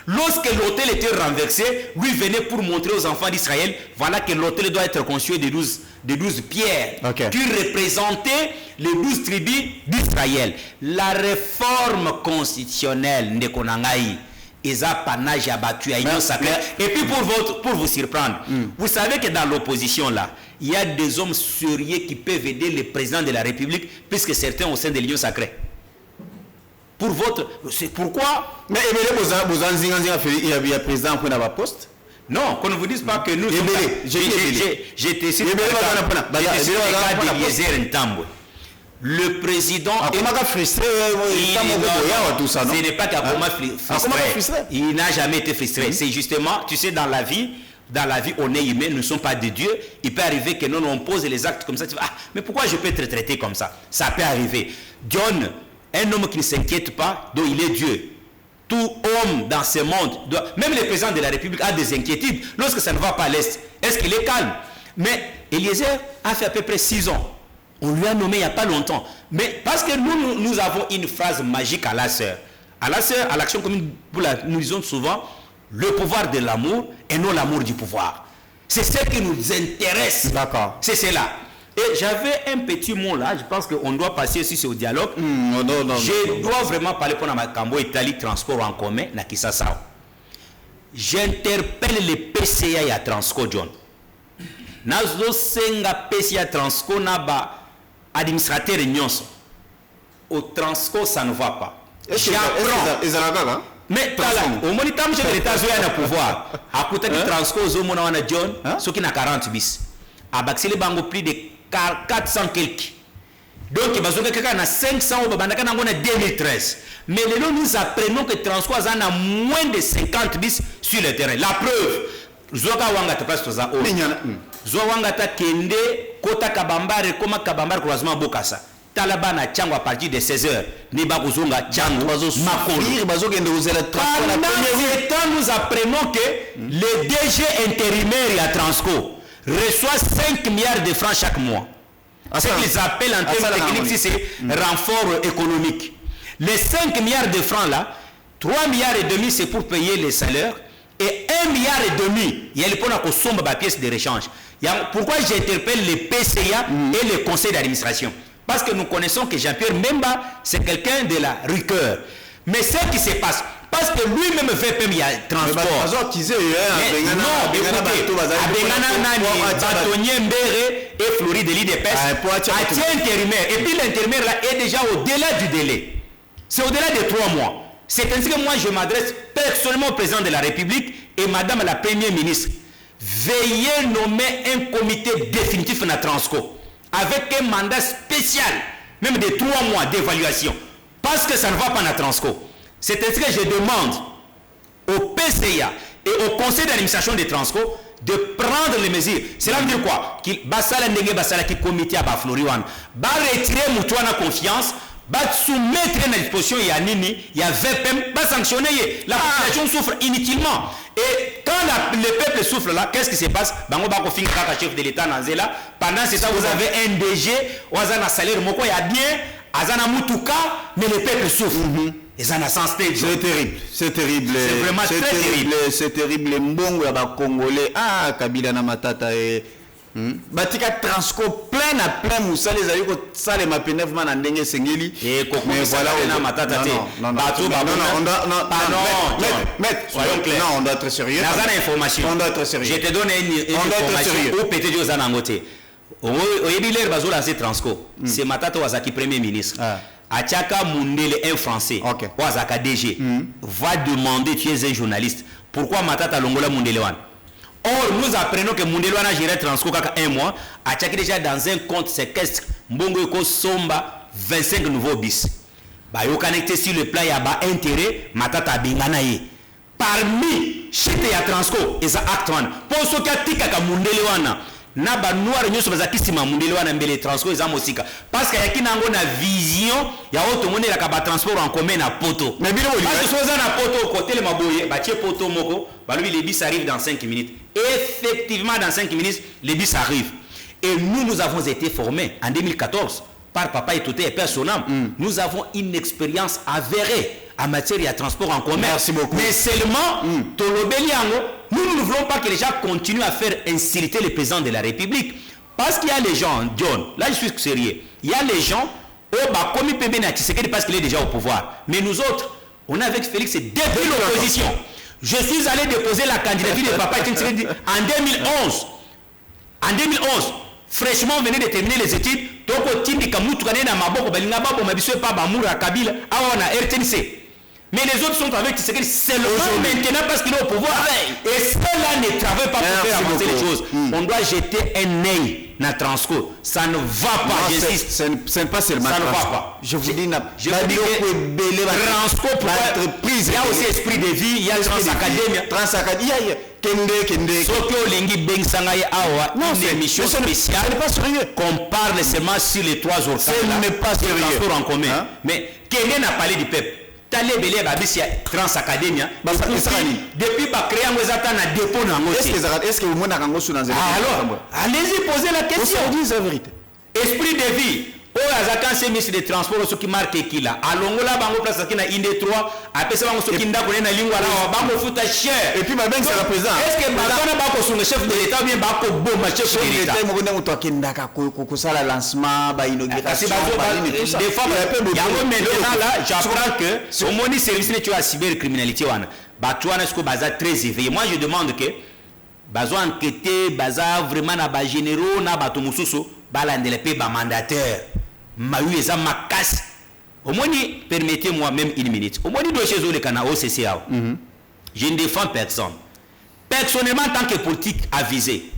C: Lorsque l'autel était renversé, lui venait pour montrer aux enfants d'Israël, voilà que l'autel doit être constitué de 12 12 pierres
B: Okay.
C: qui représentaient les 12 tribus d'Israël. La réforme constitutionnelle Ndekonangaï, Eza Panage abattu à Union Sacrée. Et puis pour vous surprendre, vous savez que dans l'opposition là, il y a des hommes sérieux qui peuvent aider le président de la République, puisque certains au sein de l'Union Sacrée. Pour votre... C'est pourquoi...
B: Mais il y a président pour avoir poste.
C: Non, qu'on ne vous dise pas que nous... J'étais sur le cas d'Eliezer Ntambwe. Le président...
B: frustré.
C: Ce n'est pas qu'Akoma frustré. Il n'a jamais été frustré. C'est justement, tu sais, dans la vie, on est humain, nous ne sommes pas de Dieu. Il peut arriver que nous, on pose les actes comme ça. Tu vas, mais pourquoi je peux être traité comme ça? Ça peut arriver. John, un homme qui ne s'inquiète pas, donc il est Dieu. Tout homme dans ce monde, même le président de la République a des inquiétudes lorsque ça ne va pas à l'Est. Est-ce qu'il est calme? Mais Eliezer a fait à peu près 6 ans. On lui a nommé il n'y a pas longtemps. Mais parce que nous avons une phrase magique à la sœur. À la sœur, à l'action commune, nous disons souvent le pouvoir de l'amour et non l'amour du pouvoir. C'est ce qui nous intéresse.
B: D'accord.
C: C'est cela. Et j'avais un petit mot là, je pense qu'on doit passer aussi au dialogue. Je dois vraiment parler pour ma Cambo Italie transport en commun, na Kisasa. J'interpelle les PCA et Transco John. Nazo senga PCA Transco na ba administrateur nyonso. Au Transco ça ne va pas.
B: J'apprends.
C: Mais au moniteur de l'État zoya na pouvoir. À côté du Transco zo mona wana John, ce qui na 40 bis. À Baxile bango plus de 400 quelques. Donc, il y a 500 au 2013. Mais nous apprenons que Transco a moins de 50 bis sur le terrain. La preuve, Zoka Wanga te passe ça. Zoka Wanga ta kende, Kota Kabambare, Koma Kabambare, croisement Bokassa. Talabana Tchango à partir de 16h. Nibakuzonga Tchango, Makolo. Pendant ce temps, nous apprenons que le DG intérimaire à Transco reçoit 5 milliards de francs chaque mois. Ce qu'ils appellent en termes techniques, c'est renfort économique. Les 5 milliards de francs là, 3 milliards et demi c'est pour payer les salaires et 1 milliard et demi, il y a le point à consommer la pièce de rechange. Pourquoi j'interpelle les PCA et le conseil d'administration? Parce que nous connaissons que Jean-Pierre Memba, c'est quelqu'un de la rigueur. Mais ce qui se passe, parce que lui-même fait PM, il y a transport. Bâtonnier Mbere et Floride de l'IDPS, intérimaire. Et puis l'intérimaire là est déjà au-delà du délai. C'est au-delà de 3 mois. C'est ainsi que moi je m'adresse personnellement au président de la République et madame la première ministre. Veuillez nommer un comité définitif dans Transco avec un mandat spécial, même de 3 mois d'évaluation. Parce que ça ne va pas dans Transco. C'est ainsi que je demande au PCA et au conseil d'administration de Transco de prendre les mesures. Cela veut dire quoi? Qu'il basala ndenge basala qui comité à Bafloriwan, ba retirer Moutouana confiance, ba soumettre à disposition ya nini, ya VPM, ba sanctionner. La population souffre inutilement. Et quand le peuple souffre là, qu'est-ce qui se passe? Bango ba ko finir kaka chef de l'État Nanzela. Pendant ce temps, vous avez un DG, ou un salaire moko ya bien, azana mutuka, mais le peuple souffre. C'est
B: terrible, c'est terrible.
C: C'est vraiment très terrible.
B: C'est terrible. Mbongo ya ba Congolais, Kabila na matata et Batika Transco plein à plein Moussa les aïeux ça les mapenef man andenge sengeli.
C: Et mais voilà na matata te.
B: Non, on doit être sérieux.
C: On doit être sérieux. Je te donne une information. Ou peut-être aux anangote. Oyebiler bazola c'est Transco. C'est matata wazaki premier ministre. Achaka Mundele, un Français, Wazaka DG, va demander, tu es un journaliste, pourquoi Matata Longola Mundelewan? Or, nous apprenons que Mundelewan a géré Transco 1 mois, Achaka déjà dans un compte séquestre, Mbongo Ko Somba, 25 nouveaux bis. Bah, yo connecté sur le plan, il y a pas intérêt, Matata Binganaye. Parmi, chité à Transco, et ça acte 1. Pour ce qui a tika Mundelewan, na ba noir nyoso bazaki sima mundele wana mbele transport eza mosika parce que yaki nango na vision ya auto monde la ba transport en commun na poto mais bilo parce que soza na poto côté le maboye ba tie poto moko ba lui les bis arrivent dans 5 minutes. Effectivement dans 5 minutes les bis arrivent et nous avons été formés en 2014 par Papa Etoté et Père Sonam. Nous avons une expérience avérée en matière de transport en commun.
B: Merci beaucoup.
C: Mais seulement, nous ne voulons pas que les gens continuent à faire insulter le président de la République. Parce qu'il y a les gens, John, là je suis sérieux, il y a les gens, comme il peut bien Tshisekedi parce qu'il est déjà au pouvoir. Mais nous autres, on est avec Félix depuis l'opposition. Je suis allé déposer la candidature de Papa Tshisekedi en 2011. En 2011, fraîchement on venait de terminer les études, donc au Tindi Kamoutoukane na Maboko, Balinga Babo, Mabiswe Pa Bamoura Kabila, on a RTNC. Mais les autres sont avec Tshisekedi seulement maintenant parce qu'il est au pouvoir. Et ceux-là ne travaillent pas pour faire avancer les choses. On doit jeter un œil dans Transco. Ça ne va pas, j'insiste.
B: Ce n'est pas seulement
C: ça ne va pas.
B: Je vous dis,
C: Transco pour l'entreprise. Il y a aussi esprit de vie, il y a Transacadémie. Une émission spéciale qu'on parle seulement sur les 3 jours.
B: Ce n'est pas sérieux.
C: Transport en commun. Mais quelqu'un n'a parlé du peuple. Transacadémie depuis créer un dépôt.
B: Est-ce que vous m'avez
C: alors allez-y poser la question. Esprit de vie. Azaka c'est ministre des transports ce qui marque qui là alongola bango place qui na inde 3 après ça bango ce qui nda ko na lingwa là bango futa cher
B: et puis ma banque c'est la président
C: est-ce que bazana bako sur le chef de l'état ou bien bako bomba chef de l'état
B: mo ko ndako to kindaka ko sala lancement ba inauguration
C: des fois yango maintenant là j'apprends que au moni service tu as cybercriminalité wana ba tu wana est-ce que baza très éveillé. Moi je demande que bazo enquêter baza vraiment na ba généraux na ba to mususu ba landele pe ba mandataire Mayu eza makas. Au moins, permettez-moi même une minute. Au moins, dossier sur le canal OCCA. Je ne défends personne. Personnellement, en tant que politique avisé,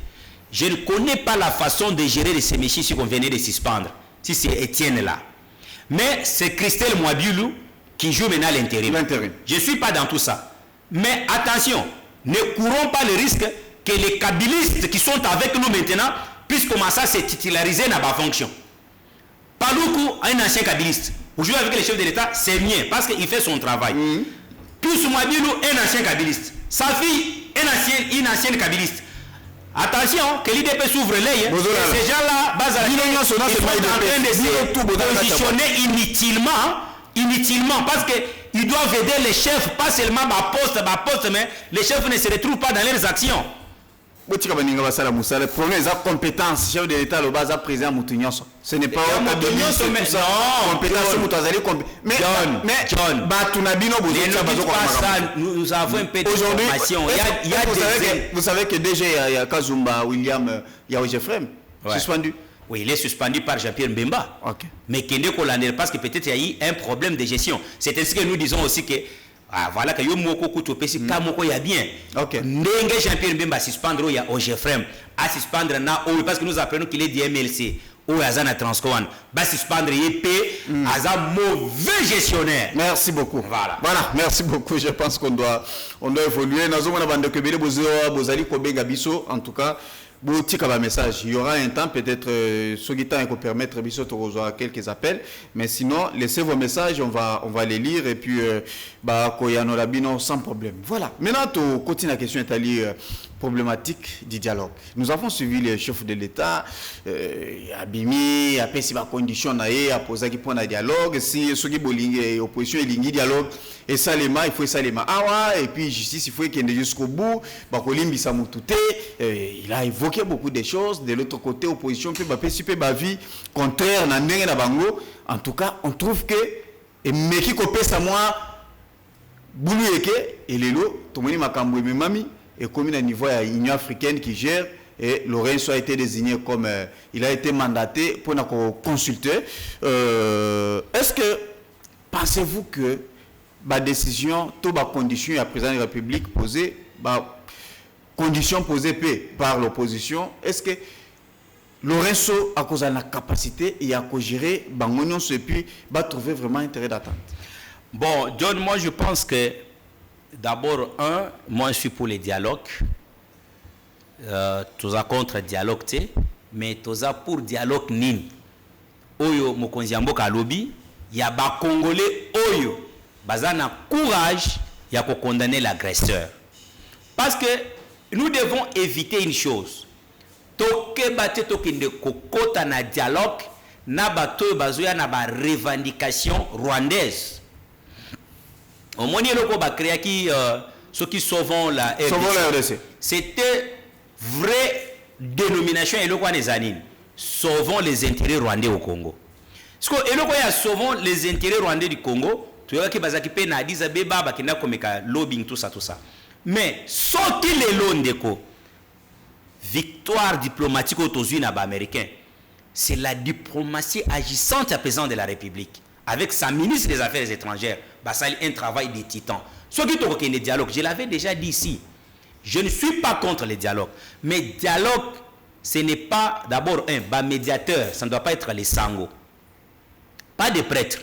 C: je ne connais pas la façon de gérer de ces messieurs si on venait de suspendre. Si c'est Étienne là. Mais c'est Christelle Mouabilou qui joue maintenant l'intérim. Je ne suis pas dans tout ça. Mais attention, ne courons pas le risque que les kabilistes qui sont avec nous maintenant puissent commencer à se titulariser dans ma fonction. Paloukou, un ancien kabiliste. Vous jouez avec les chefs de l'État, c'est mieux parce qu'il fait son travail. Tous Mouabilou, un ancien kabiliste. Sa fille, une ancienne kabiliste. Attention, que l'IDP s'ouvre l'œil. Ces gens-là, ils sont en train de se positionner inutilement parce qu'ils doivent aider les chefs, pas seulement ma poste, mais les chefs ne se retrouvent pas dans leurs actions.
B: Le problème c'est la compétence. Chef de l'État, le bas président Moutounion. Ce n'est pas un compétence. Mais John,
C: nous avons un peu d'informations.
B: Vous savez que déjà il y a Kazumba, William, il y a Ojefrem suspendu.
C: Oui, il est suspendu par Jean-Pierre Mbemba. Mais Kende Kolander, parce que peut-être il y a eu un problème de gestion. C'est ainsi que nous disons aussi que voilà que Yomoko Koutopesi Kamoko y a bien. Ndenge Jean-Pierre Mbemba suspendre il y a Ojefrem à suspendre na parce que nous apprenons qu'il est du MLC. Ou Azana Transcoan, va suspendre YP, Azan mauvais gestionnaire.
B: Merci beaucoup. Voilà, merci beaucoup. Je pense qu'on doit évoluer. En tout cas, message. Il y aura un temps, peut-être, ce qui peut permettre de quelques appels. Mais sinon, laissez vos messages, on va les lire et puis, sans problème. Voilà. Maintenant, tu continues la question problématique du dialogue. Nous avons suivi les chefs de l'État, Abimi, après si ma condition a posé qui point de dialogue, si ceux qui bolingue opposition et dialogue, et ça il faut ça et puis justice il faut qu'il y ait jusqu'au bout, Bakolimbi Samoutoute, il a évoqué beaucoup de choses. De l'autre côté, opposition peut vie contraire na bango. En tout cas, on trouve que et meki kopé ça moi bouluyeke et lelo tomoni makambo et mami et comme à niveau à l'Union africaine qui gère et Lorenzo a été désigné comme il a été mandaté pour nous consulter. Est-ce que pensez-vous que la décision, toutes les conditions à président de la République posées, conditions posées par l'opposition, est-ce que Lorenzo a cause de la capacité et à gérer Bangonyon et puis va trouver vraiment intérêt d'attente?
C: Bon, John, moi je pense que d'abord, moi je suis pour les dialogues. Tous contre le dialogue, mais tous pour dialogue nin. Oyo mokonzi mboka lobby, ya ba Congolais oyo bazana courage ya ko condamner l'agresseur. Parce que nous devons éviter une chose. Toke bate tokinde kokota na dialogue na bato bazoya na ba revendication rwandaise. Au moins il y a créé ceux qui sauvent la RDC. C'était vraie dénomination et le quoi des anines. sauvons les intérêts rwandais au Congo. Parce que eloko ya sauvons les intérêts rwandais du Congo, tu vois que bazaki pe na Addis Abeba bakina komeka lobbying tout ça. Mais sorti les londeko victoire diplomatique aux na ba américain, c'est la diplomatie agissante à président de la République avec sa ministre des Affaires étrangères, basali un travail de titan. Ce qui est le dialogue, je l'avais déjà dit ici. Je ne suis pas contre le dialogue, mais dialogue, ce n'est pas d'abord un médiateur, ça ne doit pas être les sangos, pas des prêtres.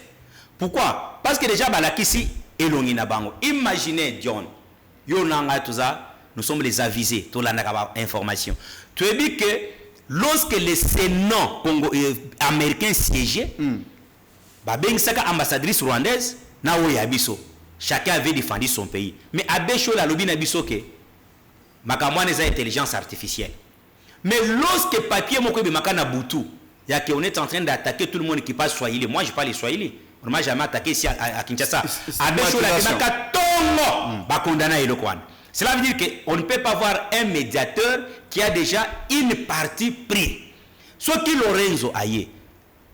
C: Pourquoi? Parce que déjà balakisi elongi na bango. Imaginez John, yo nanga tout ça, nous sommes les avisés, tout la information. Tu as dit que lorsque les Sénats américains siégeaient, ben saka ambassadrice rwandaise na o yabiso. Chacun avait défendu son pays. Mais Abécho la lobby na biso ke makamwa neza intelligence artificielle. Mais lorsque papier moko be makana butu, ya que on est en train d'attaquer tout le monde qui parle swahili. Moi je parle swahili. On m'a jamais attaqué ici à Kinshasa. Abécho la maka tongo ba condamna elokwan. Cela veut dire qu'on ne peut pas avoir un médiateur qui a déjà une partie prise. Ce qui Lorenzo aye.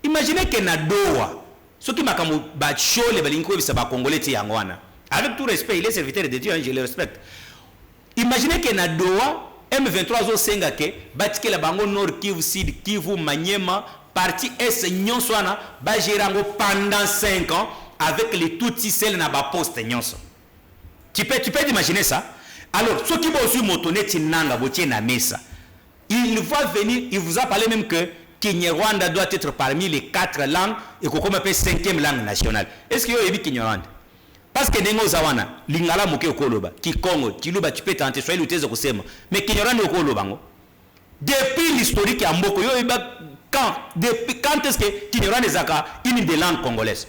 C: Imaginez que na doa ce qui m'a comme bacho les balinko bisa ba congolais ti yangwana. Avec tout respect, il est serviteur de Dieu, hein, je le respecte. Imaginez que na doa M23 zo senga ke batike la bango Nord Kivu Sud Kivu Maniema parti S nyonswana ba gérango pendant 5 ans avec les Tutsis celles na ba poste nyonso. Tu peux imaginer ça? Alors, ceux qui vont sur motonnet nanga botier na mesa. Il va venir, il vous a parlé même que Kinyarwanda doit être parmi les 4 langues et qu'on appelle 5e langue nationale. Est-ce qu'il y a eu Kinyarwanda? Parce que Nengo Zawana, Lingala Moke Okoloba, Kikongo, Kiluba, tu peux tenter, soit il ou Kosema. Mais Kinyarwanda Okoloba. Depuis l'historique à Mboko, quand est-ce que Kinyarwanda est une des langues congolaises?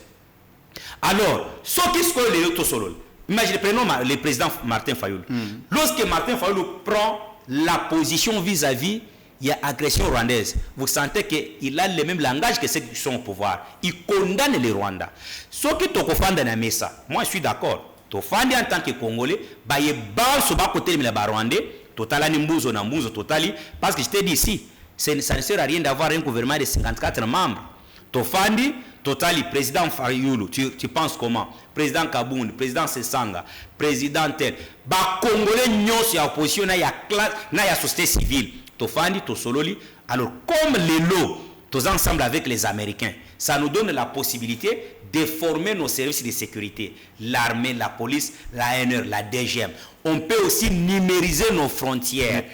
C: Alors, ce qui se fait les autres solo. Imaginez, prenons le président Martin Fayoulou. Lorsque Martin Fayoulou prend la position vis-à-vis il y a agression rwandaise, vous sentez qu'il a le même langage que ceux qui sont au pouvoir. Il condamne les Rwandais. Ce qui est au fond de la mesa, moi je suis d'accord. Tofandi en tant que Congolais, bah il bas sur bas côté de la Rwandais, total animbuzo na mbuzo totali, parce que je t'ai dit ici, ça ne sert à rien d'avoir un gouvernement de 54 membres. Tofandi, totali, président Fayoulou, tu penses comment? Président Kabound, président Sesanga, président tel, bah Congolais nyos ya opposition na ya classe, na ya société civile. Tofandi, Tosololi. Alors, comme les lots, tous ensemble avec les Américains, ça nous donne la possibilité de former nos services de sécurité, l'armée, la police, la NR, la DGM. On peut aussi numériser nos frontières.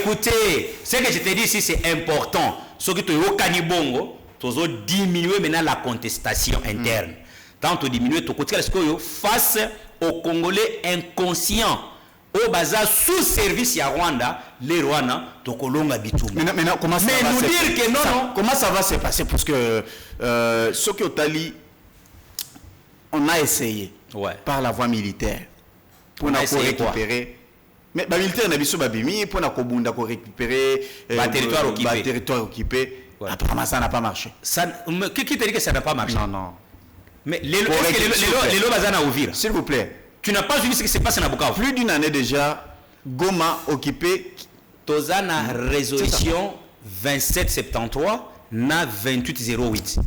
C: Écoutez, ce que je te dis ici, c'est important. Ce que tu as au Kanibongo, tu as diminué maintenant la contestation interne. Tant tu diminues, tu as face aux Congolais inconscients, au bazar sous service à Rwanda, les Rwandais, Tokolonga Bitum.
B: Mais comment ça va
C: nous
B: se
C: dire que non, non.
B: Comment ça va se passer? Parce que ce que Otali, on a essayé par la voie militaire pour récupérer. Mais les militaires n'ont pas babimi pour récupérer le territoire occupé. Apparemment, ça n'a pas marché.
C: Qui te dit que ça n'a pas marché?
B: Non, non.
C: Mais les lots bazana ouvrir.
B: S'il vous plaît.
C: Tu n'as pas vu ce qui se passe à Bukavu.
B: Plus d'une année déjà, Goma occupé.
C: Tozana résolution 2773 na 2808.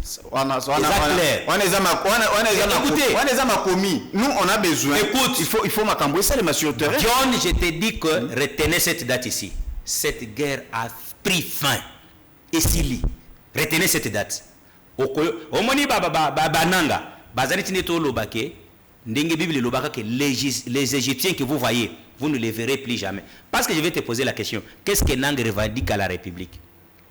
B: Nous on a besoin.
C: Écoute,
B: il faut m'accambouer ça les machines sur terrain.
C: John, je te dis que retenez cette date ici. Cette guerre a pris fin. Et s'il retenez cette date. Omoni bananga bazali tineto lobake ndenge Bible lobaka que les Égyptiens que vous voyez, vous ne les verrez plus jamais. Parce que je vais te poser la question, qu'est-ce que Nanga revendique à la République?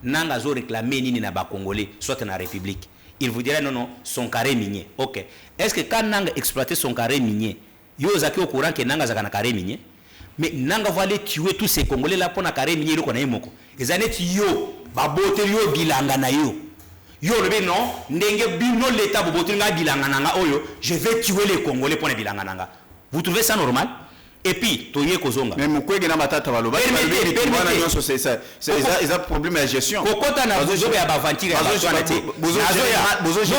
C: Nanga zo réclamé nini na ba Congolais soit na République. Il vous dirait non non, son carré minier. OK. Est-ce que quand Nanga exploitait son carré minier, yo zaki au courant que Nanga zaka na carré minier? Mais Nanga va aller tuer tous ces Congolais là pour na carré minier ko na yemoko. Ezanet yo ba bote yo bilanga na yo. Yo le non, ndenge bino l'état bobotinga bilangananga oyo, je vais tuer les Congolais pour les bilangananga. Vous trouvez ça normal? Et puis, toye kozonga.
B: Mais mukwege na matata baloba. C'est un problème de gestion.
C: Kokota na bozo ya bavantir ya batwanete. Vous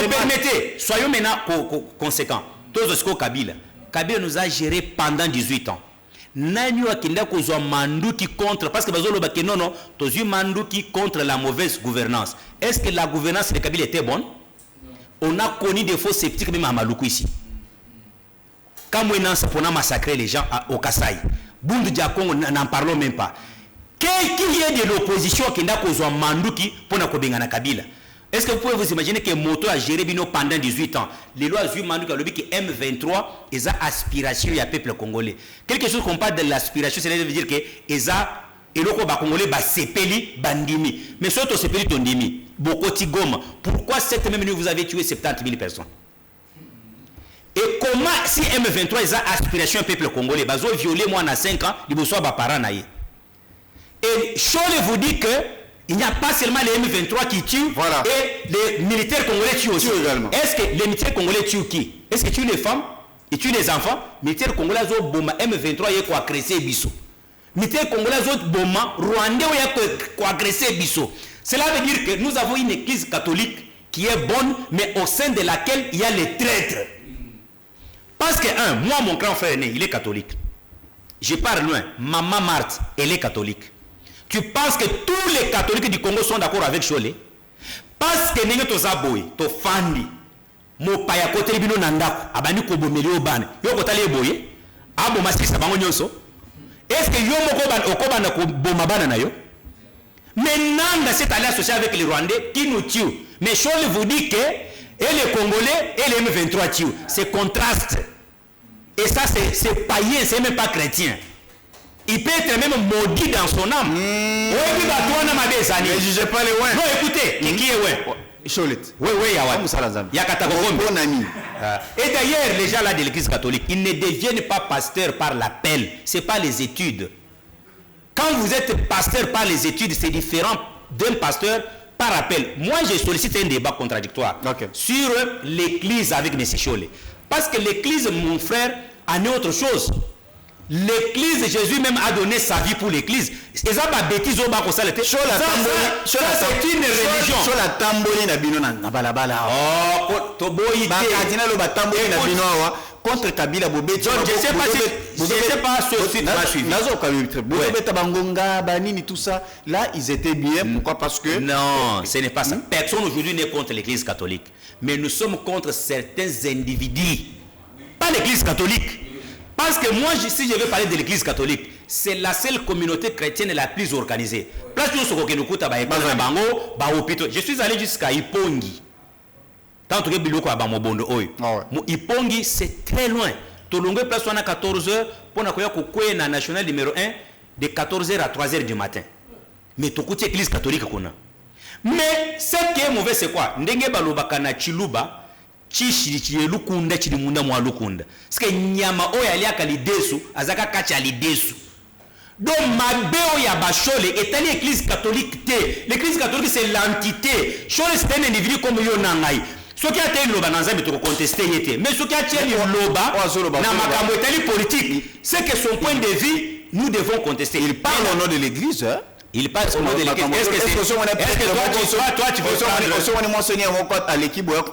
C: permettez, soyons maintenant conséquents. Tous ce Kabila. Kabila nous a géré pendant 18 ans. Nani akenda kozwa manduki contre, parce que bazolo ba que non, tozu manduki contre la mauvaise gouvernance. Est-ce que la gouvernance de Kabila était bonne? On a connu des faux sceptiques même à Maluku ici. Quand on a massacré les gens au Kasaï, Bundu Diakon, n'en parlons même pas. Qui est de l'opposition qui n'a qu'aux Manduki pour na Kobengana Kabila? Est-ce que vous pouvez vous imaginer que Moto a géré Bino pendant 18 ans? Les lois Manduki a dit que M23 est aspiration du peuple congolais. Quelque chose qu'on parle de l'aspiration, c'est-à-dire que Eza et le Congolais ba sepeli bandimi. Mais surtout sepeli tondimi. Bokoti Goma. Pourquoi cette même nuit vous avez tué 70 000 personnes? Et comment, si M23 est aspiration du peuple congolais, bazo violé moi à 5 ans, il vous soit parent naïe. Et Chole vous dit que il n'y a pas seulement les M23 qui tuent,
B: voilà.
C: Et les militaires congolais tuent aussi. Est-ce que les militaires congolais tuent qui? Est-ce qu'ils tuent les femmes? Ils tuent les enfants? Les militaires congolais ont bomba M23 et quoi agresser Bisso. Les militaires congolais ont bomba Rwandais et quoi agresser Bisso. Cela veut dire que nous avons une église catholique qui est bonne, mais au sein de laquelle il y a les traîtres. Parce que, moi, mon grand frère aîné, il est catholique. Je pars loin. Maman Marthe, elle est catholique. Tu penses que tous les catholiques du Congo sont d'accord avec Cholet? Parce que n'est-ce pas boy, to fandi, mo paya kote bino nandako, abani kobo melio ban, yo kotali boye, abo masisa bango nyonso. Est-ce que yo moko ban okoba na kobo mabana na yo? Mais Nanda s'est allé associer avec les Rwandais qui nous tuent. Mais Cholet vous dit que et les Congolais et les M23 tuent. C'est contraste. Et ça c'est païen, c'est même pas chrétien. Il peut être même maudit dans son âme.
B: Mais jugez pas les ouins.
C: Non, écoutez, qui est ouin?
B: Cholet.
C: Oui, il y a Katakokom.
B: Bon ami.
C: Et d'ailleurs, les gens là de l'église catholique, ils ne deviennent pas pasteurs par l'appel. Ce n'est pas les études. Quand vous êtes pasteur par les études, c'est différent d'un pasteur par appel. Moi, j'ai sollicité un débat contradictoire sur l'église avec M. Cholet. Parce que l'église, mon frère, en est autre chose. L'église, Jésus même a donné sa vie pour l'église. C'est ça ma bêtise au bas ça c'est une religion.
B: Sur la tamboli na bino na balabala.
C: Oh, toboyi
B: ba kadina lo ba tamboli na bino wa contre Kabila bobeti.
C: Je sais pas si tu as suivi.
B: Nazo Kabila. Bobeta bangonga banini tout ça. Là, ils étaient bien. Pourquoi? Parce que
C: non, ce n'est pas ça. Personne aujourd'hui n'est contre l'église catholique, mais nous sommes contre certains individus. Pas l'église catholique. Parce que moi, si je veux parler de l'église catholique, c'est la seule communauté chrétienne la plus organisée. Je suis allé jusqu'à Ipongi. Ipongi, c'est très loin. Tolongo place on a 14h pour na national numéro 1 de 14h à 3h du matin. Mais tu écoutes l'église catholique qu'on a. Mais ce qui est mauvais, c'est quoi? Ndenge balobaka na Chiluba. Chishi lukunda chilimunda mwa lukunda. Parce que nyama oya aliaka lidesu azaka kacha lidesu. Donc mabeo ya bachole est à l'église catholique té. L'église catholique c'est l'entité. Chole c'est un individu comme yo nangai. Ce qui a été loba nanza mais tu contester yete. Mais ce qui a été loba na makambo etali politique, c'est que son point de vue nous devons contester.
B: Il parle au nom de l'église, hein?
C: Il passe au nom de l'église. Est-ce que toi tu veux
B: à l'équipe?
C: Non,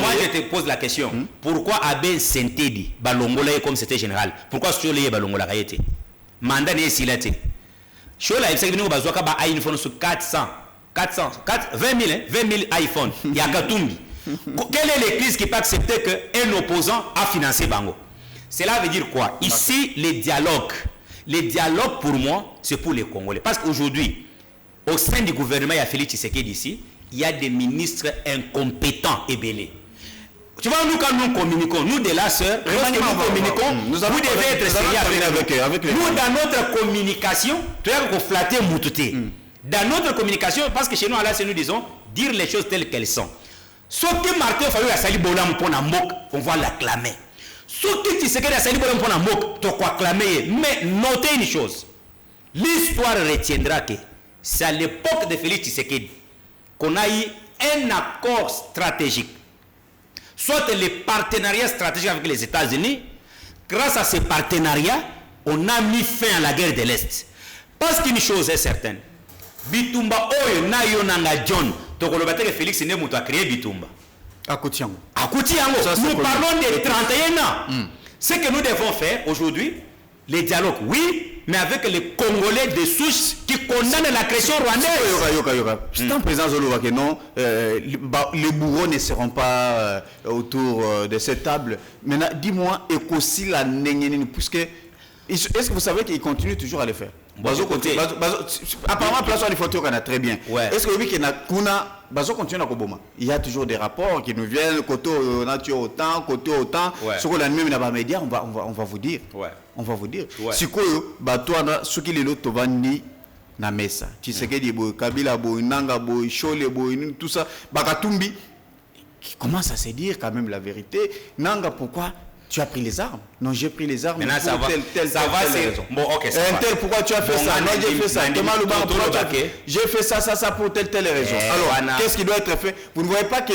C: moi je te pose la question. Pourquoi Abel Sentedi balongola comme c'était général? Pourquoi Sholeye balongola kayete? Mandat n'est si là. Shola il s'est venu au bazoaka ba iPhone sur 20 000 iPhone. Il y a Katumbi. Quelle est l'église qui peut accepter qu'un opposant a financé Bango? Cela veut dire quoi? Ici les dialogues. Les dialogues, pour moi, c'est pour les Congolais. Parce qu'aujourd'hui, au sein du gouvernement, il y a Félix Tshisekedi ici, il y a des ministres incompétents et belés. Tu vois, nous, quand nous communiquons, nous, de la sœur, nous communiquons, vous devez être sérieux avec nous. Nous, dans notre communication, tu as flatter Moutouté. Dans notre communication, parce que chez nous, à la nous disons, dire les choses telles qu'elles sont. Sauf que Martin Fayou a sali Bolam pour la moque, on va l'acclamer. Ce qui tu sais que la salle pour la moque, tu crois clamer. Mais notez une chose. L'histoire retiendra que c'est à l'époque de Félix Tshisekedi qu'on a eu un accord stratégique. Soit les partenariats stratégiques avec les États-Unis. Grâce à ces partenariats, on a mis fin à la guerre de l'Est. Parce qu'une chose est certaine. Bitumba Oyo na yonanga John. Donc on va dire que Félix n'est pas créé Bitumba.
B: Akoutiango.
C: Nous parlons de 31 ans. Ce que nous devons faire aujourd'hui, Les dialogues, oui, mais avec les Congolais de souche qui condamnent l'agression rwandaise.
B: C'est un président Zolo que non, les bourreaux ne seront pas autour de cette table. Maintenant, dis-moi, et qu'aussi la nénénine, puisque est-ce que vous savez qu'ils continuent toujours à le faire? Apparemment, place sur les photos qu'on a très bien.
C: Ouais.
B: Est-ce que oui, qu'il y a Bazo continue à Koboma? Il y a toujours des rapports qui nous viennent, côté nature autant, côté autant. Ce qu'on a même dans les médias, on va vous dire.
C: Ouais.
B: On va vous dire.
C: Ouais.
B: Si quoi, toi, ce qui est l'autre, tu vas dire na mesa. Tu sais que des boy, Kabila boy, Nanga boy, Chole boy, tout ça, Bakatumbi, qui commence à se dire quand même la vérité. Nanga, pourquoi tu as pris les armes? Non, j'ai pris les armes.
C: Maintenant,
B: pour telle raison.
C: Bon, ok, ça va.
B: Pourquoi tu as fait ça? Non, j'ai fait ça. J'ai fait ça pour telle raison. Alors, qu'est-ce qui doit être fait? Vous ne voyez pas que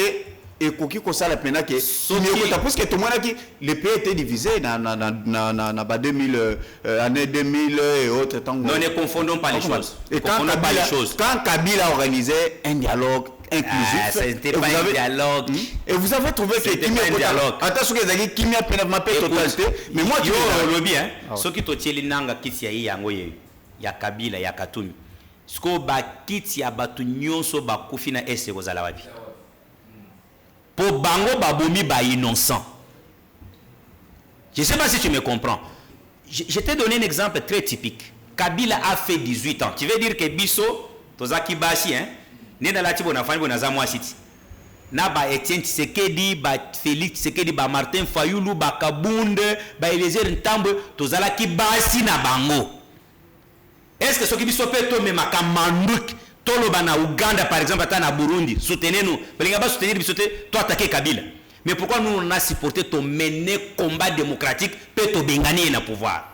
B: et Koki Kosa la peine que parce que tout le monde a dit le pays était divisé dans 2000 année 2000 et autres temps.
C: Non, ne confondons pas les choses.
B: Et quand Kabila organisait un dialogue inclusif,
C: c'était pas un dialogue.
B: Et vous avez trouvé que
C: Kimi a un dialogue.
B: Attention que Zagi Kimi a peine ma paix totalité. Mais moi tu
C: veux le lobby hein. Ce qui te tient nanga kiti ya yango ya Kabila ya Katumi. Ce ko ba kiti ya batu nyonso ba kufina ese kozala wapi. Pour bango babomi ba innocent. Je ne sais pas si tu me comprends. Je t'ai donné un exemple très typique. Kabila a fait 18 ans. Tu veux dire que Bisso, Tozaki Bashi, hein? Né dans la Tibo, na famille, na Zamwa City. Na ba Etienne Tshisekedi, ba Félix Tshisekedi, ba Martin Fayulu, ba Kabunde, ba Eliezer Ntambe, Tozalaki Bashi na bango. Est-ce que ce qui Bisso peut tomber ma Kamanduk? Toloba na Uganda par exemple, na Burundi, soutenez-nous. Belingaba soutenir Bissoté, toi attaquer Kabila. Mais pourquoi nous on a supporté ton mener combat démocratique peut te bengani na pouvoir?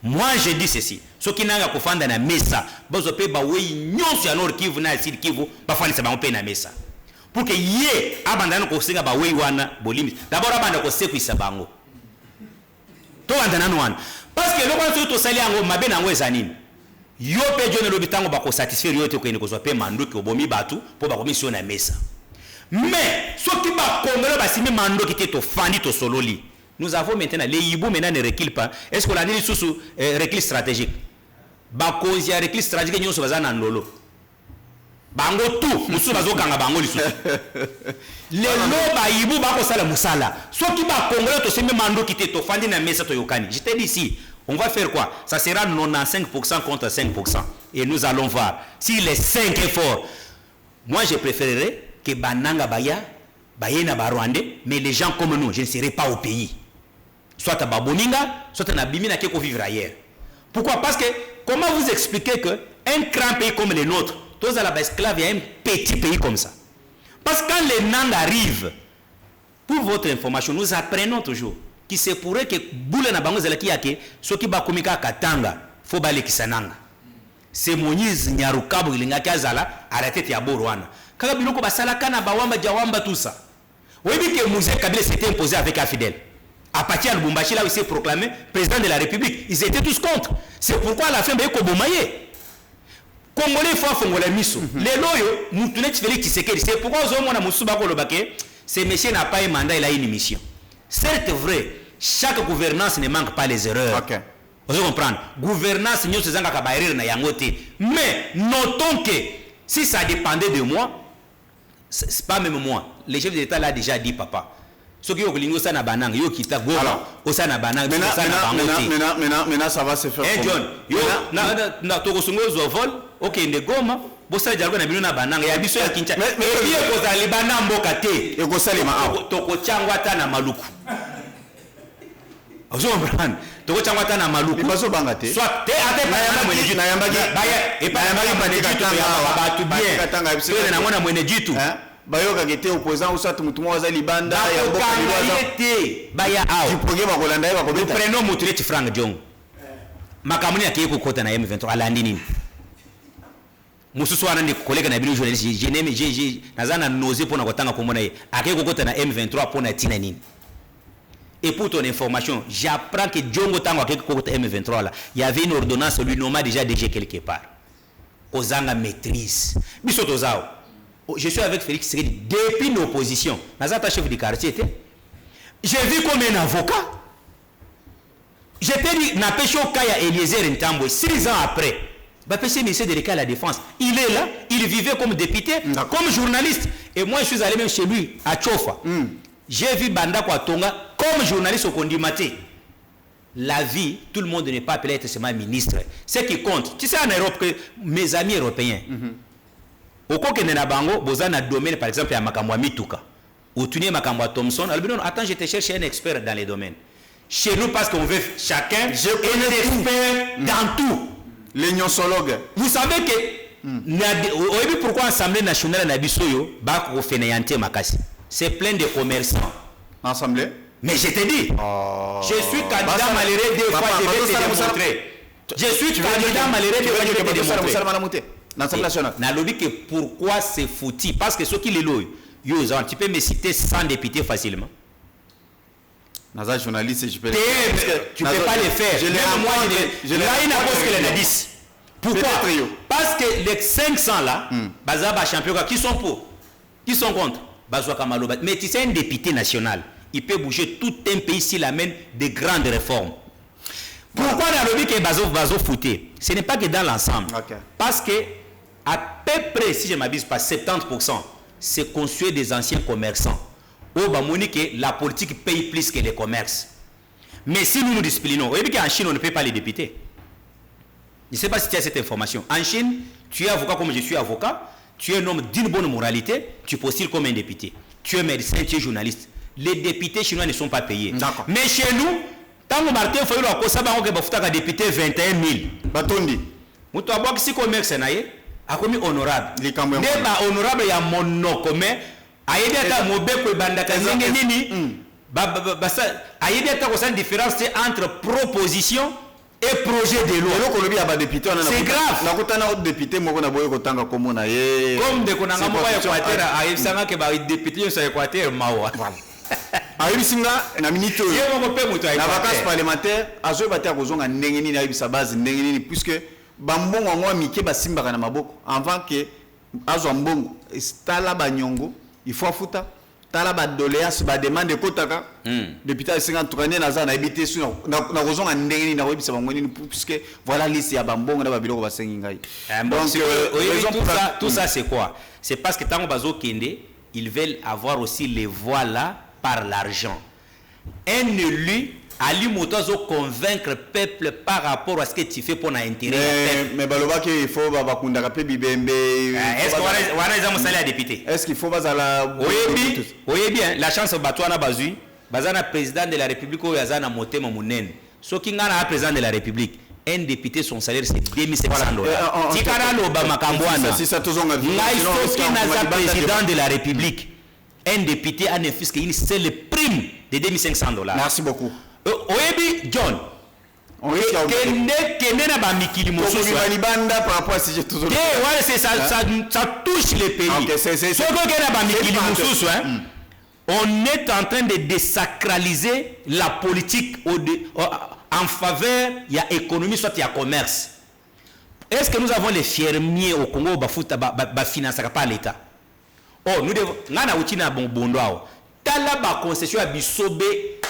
C: Moi je dis ceci, ce qui n'a pas fait na mesa, bazo pe ba we nyonso ya Nord Kivu na Sud Kivu ba fani sa ba pe na mesa. Pour que yé abandana ko singa ba we wana bolimi. D'abord abandana ko sekuisa bango. To andana no wana. Parce que le quand to sali yango mabe na ngo ezanini. Yo pe jone lo bitango ba ko satisfaire yo te ko ene ko zo pe mandoki obomi batu po ba ko mission na mesa. Mais ce qui va Congolais va signer mando qui était au fandi to sololi. Nous avons maintenant les Yibou maintenant ne reculent pas. Est-ce qu'on a dit sous recul stratégique? Bakozi a recul stratégique nous sommes en ndolo. Bango tout, nous sommes kanga bango li sous. Les loba Yibou bako sala musala. Ce qui va Congolais to signer mando qui était au fandi na mesa to yokani. Je t'ai dit ici, on va faire quoi? Ça sera 95% contre 5%. Et nous allons voir si les 5 est fort. Moi je préférerais que Bananga Baya, Bayena Barwande, mais les gens comme nous, je ne serai pas au pays. Soit à Baboninga, soit à Nabimina qui vivre ailleurs. Pourquoi? Parce que, comment vous expliquez qu'un grand pays comme le nôtre, tous à la esclave, il y a un petit pays comme ça? Parce que quand les Nang arrivent, pour votre information, nous apprenons toujours qu'il se pourrait que Boule Nabango Zelaki Yake, ce qui va komika Katanga, faut baler Kisananga. C'est Moïse Nyarukabu, il y a Kazala, arrêtez Yaborwana. Quand biloko basalaka na bawamba jawamba tout ça. Oui que Moïse Kabila s'était imposé avec Afidel. À partir de Lubumbashi là où il s'est proclamé président de la République, ils étaient tous contre. C'est pourquoi à la fin ben ko bomaye. Congolais faut fongola miso. Les loyo Moutoune Félix Tshisekedi, c'est pourquoi aux hommes on a musuba ko lobake, ce monsieur n'a pas un mandat, il a une mission. C'est vrai, chaque gouvernance ne manque pas les erreurs. OK. Vous comprenez? Gouvernance nous se zanga kabaïrir na yangote. Mais notons que si ça dépendait de moi, c'est pas même moi. Le chef de l'État l'a déjà dit, papa. Ce qui est au sana banang, yo kita go, au sana banang,
B: maintenant ça va se faire.
C: Eh John, yo na toko sungo zo vol, OK ne goma, bosa jargo na bino na banang, ya biso ya kincha. Mais yo ko za libana mboka te, e ko salima aw. Toko changwa ta na maluku. Ozo comprendre. Toko changwa ta na maluku.
B: Baso bangate.
C: Soit te ate na yambagi baya e pa yambagi ba tu bien. Na mwana mwene jitu.
B: Bayoka gete opposant ou soit mutumo waza libanda
C: ya boka liwaza baya aw
B: tu programme ko landa ba ko beta
C: preno mutureti franc jong makamuni akiyeko kota na M23 alandi nini mususu wana ndi koleka na bino journaliste je n'aime je nazana nausée pour na kotanga komona ye akiyeko kota na M23 pour na tina nini. Et pour ton information, j'apprends que Djongo Tango akiyeko kota M23 là, il y avait une ordonnance lui nommé déjà quelque part. Ozanga maîtrise. Biso tozao. Je suis avec Félix Tshisekedi depuis l'opposition. Nazata chef du quartier. J'ai vu comme un avocat. Je te dis, n'a pêché au Kaya Eliezer Ntambo, 6 ans après. Bah, pêché ministre de l'État à la Défense. Il est là, il vivait comme député, comme journaliste. Et moi, je suis allé même chez lui, à Tchofa. J'ai vu Banda Kwatonga comme journaliste au Kondimaté. La vie, tout le monde n'est pas appelé à être seulement ministre. Ce qui compte, tu sais en Europe, que mes amis européens, au cas où Bango, Bozan a domaine, par exemple, à Makamwa Mituka, ou Tuné Makamwa Thompson, attends, je te cherche un expert dans les domaines. Chez nous, parce qu'on veut chacun être expert dans tout.
B: Les nyonsologues.
C: Vous savez que, pourquoi l'Assemblée nationale n'a pas c'est plein de commerçants.
B: Assemblée.
C: Mais je te dis, je suis candidat malheureux deux fois, je vais te démontrer. Je suis candidat malheureux deux fois, je vais te démontrer.
B: L'Assemblée nationale.
C: Que pourquoi c'est foutu? Parce que ceux qui les louent, tu peux me citer 100 députés facilement.
B: Naza journaliste, je peux
C: tu ne peux pas le faire. Moi, je l'ai dit. Pourquoi? Parce que les 500 là, Bazaba champion, qui sont pour? Qui sont contre? Mais tu sais, un député national, il peut bouger tout un pays s'il amène de grandes réformes. Pourquoi on a dit que Bazo fouté? Ce n'est pas que dans l'ensemble. Parce que, à peu près, si je ne m'abuse pas, 70%, c'est construit des anciens commerçants. Au Bamoni, que la politique paye plus que les commerces. Mais si nous nous disciplinons, vous voyez qu'en Chine, on ne paye pas les députés. Je ne sais pas si tu as cette information. En Chine, tu es avocat comme je suis avocat, tu es un homme d'une bonne moralité, tu postules comme un député. Tu es médecin, tu es journaliste. Les députés chinois ne sont pas payés. Mais chez nous, tant que Martin Fayulu a posé un député 21 000.
B: Batondi.
C: Vous avez dit que commerce a commis honorable. Les honorable, il y a mon nom commun. Aïdata Mobeko Bandaka Nini. Aïdata, c'est une différence entre proposition et projet de loi. C'est grave.
B: Comme
C: de Konanga Moba Équateur, Aïsanga que les députés sont Équateur, Mawa.
B: Aïbisinga, na minute. Na vacances parlementaires, Azo Batia Kozonga Nengeni na Ibisa base Nengeni, puisque Bambongo Ngwa Mike Basimba na Maboko, avant que Azo Mbongo, Stala Banyongo, il faut fouta. Tala ba doléance ba demande kotaka député 50 ans na za na habité sur na kozonga ndengeni na webisa bangoni puisque voilà liste ya bambongo na ba biloko ba sengi ngai.
C: Donc tout ça c'est quoi? C'est parce que tango bazo kende, ils veulent avoir aussi les voix là par l'argent. Un élu Ali Motozo convaincre le peuple par rapport à ce que tu fais pour l'intérêt.
B: Mais baloba qu'il faut bakunda kape bibembe.
C: Est-ce qu'on va salaire à député?
B: Est-ce qu'il faut bazala?
C: Oui bien, la chance Batouana Bazui, Bazana président de la République ou Yazana Motema Mounen. Ce qui est président de la République, un député son salaire c'est $2 500. Tikara l'Obama Kambouana.
B: Si ça tous on a vu.
C: Président de la République, un député a un fisc qui c'est le prime de $2 500.
B: Merci beaucoup.
C: Oyebi John. Kende na ba mikili mosusu.
B: Par rapport à si j'ai toujours.
C: Ça touche les pays. On est en train de désacraliser la politique en faveur il y a économie soit il y a commerce. Est-ce que nous avons les fermiers au Congo ba financé par l'État? Oh nous devons ngana utina bonbondo ao. Tala ba concession à bisobe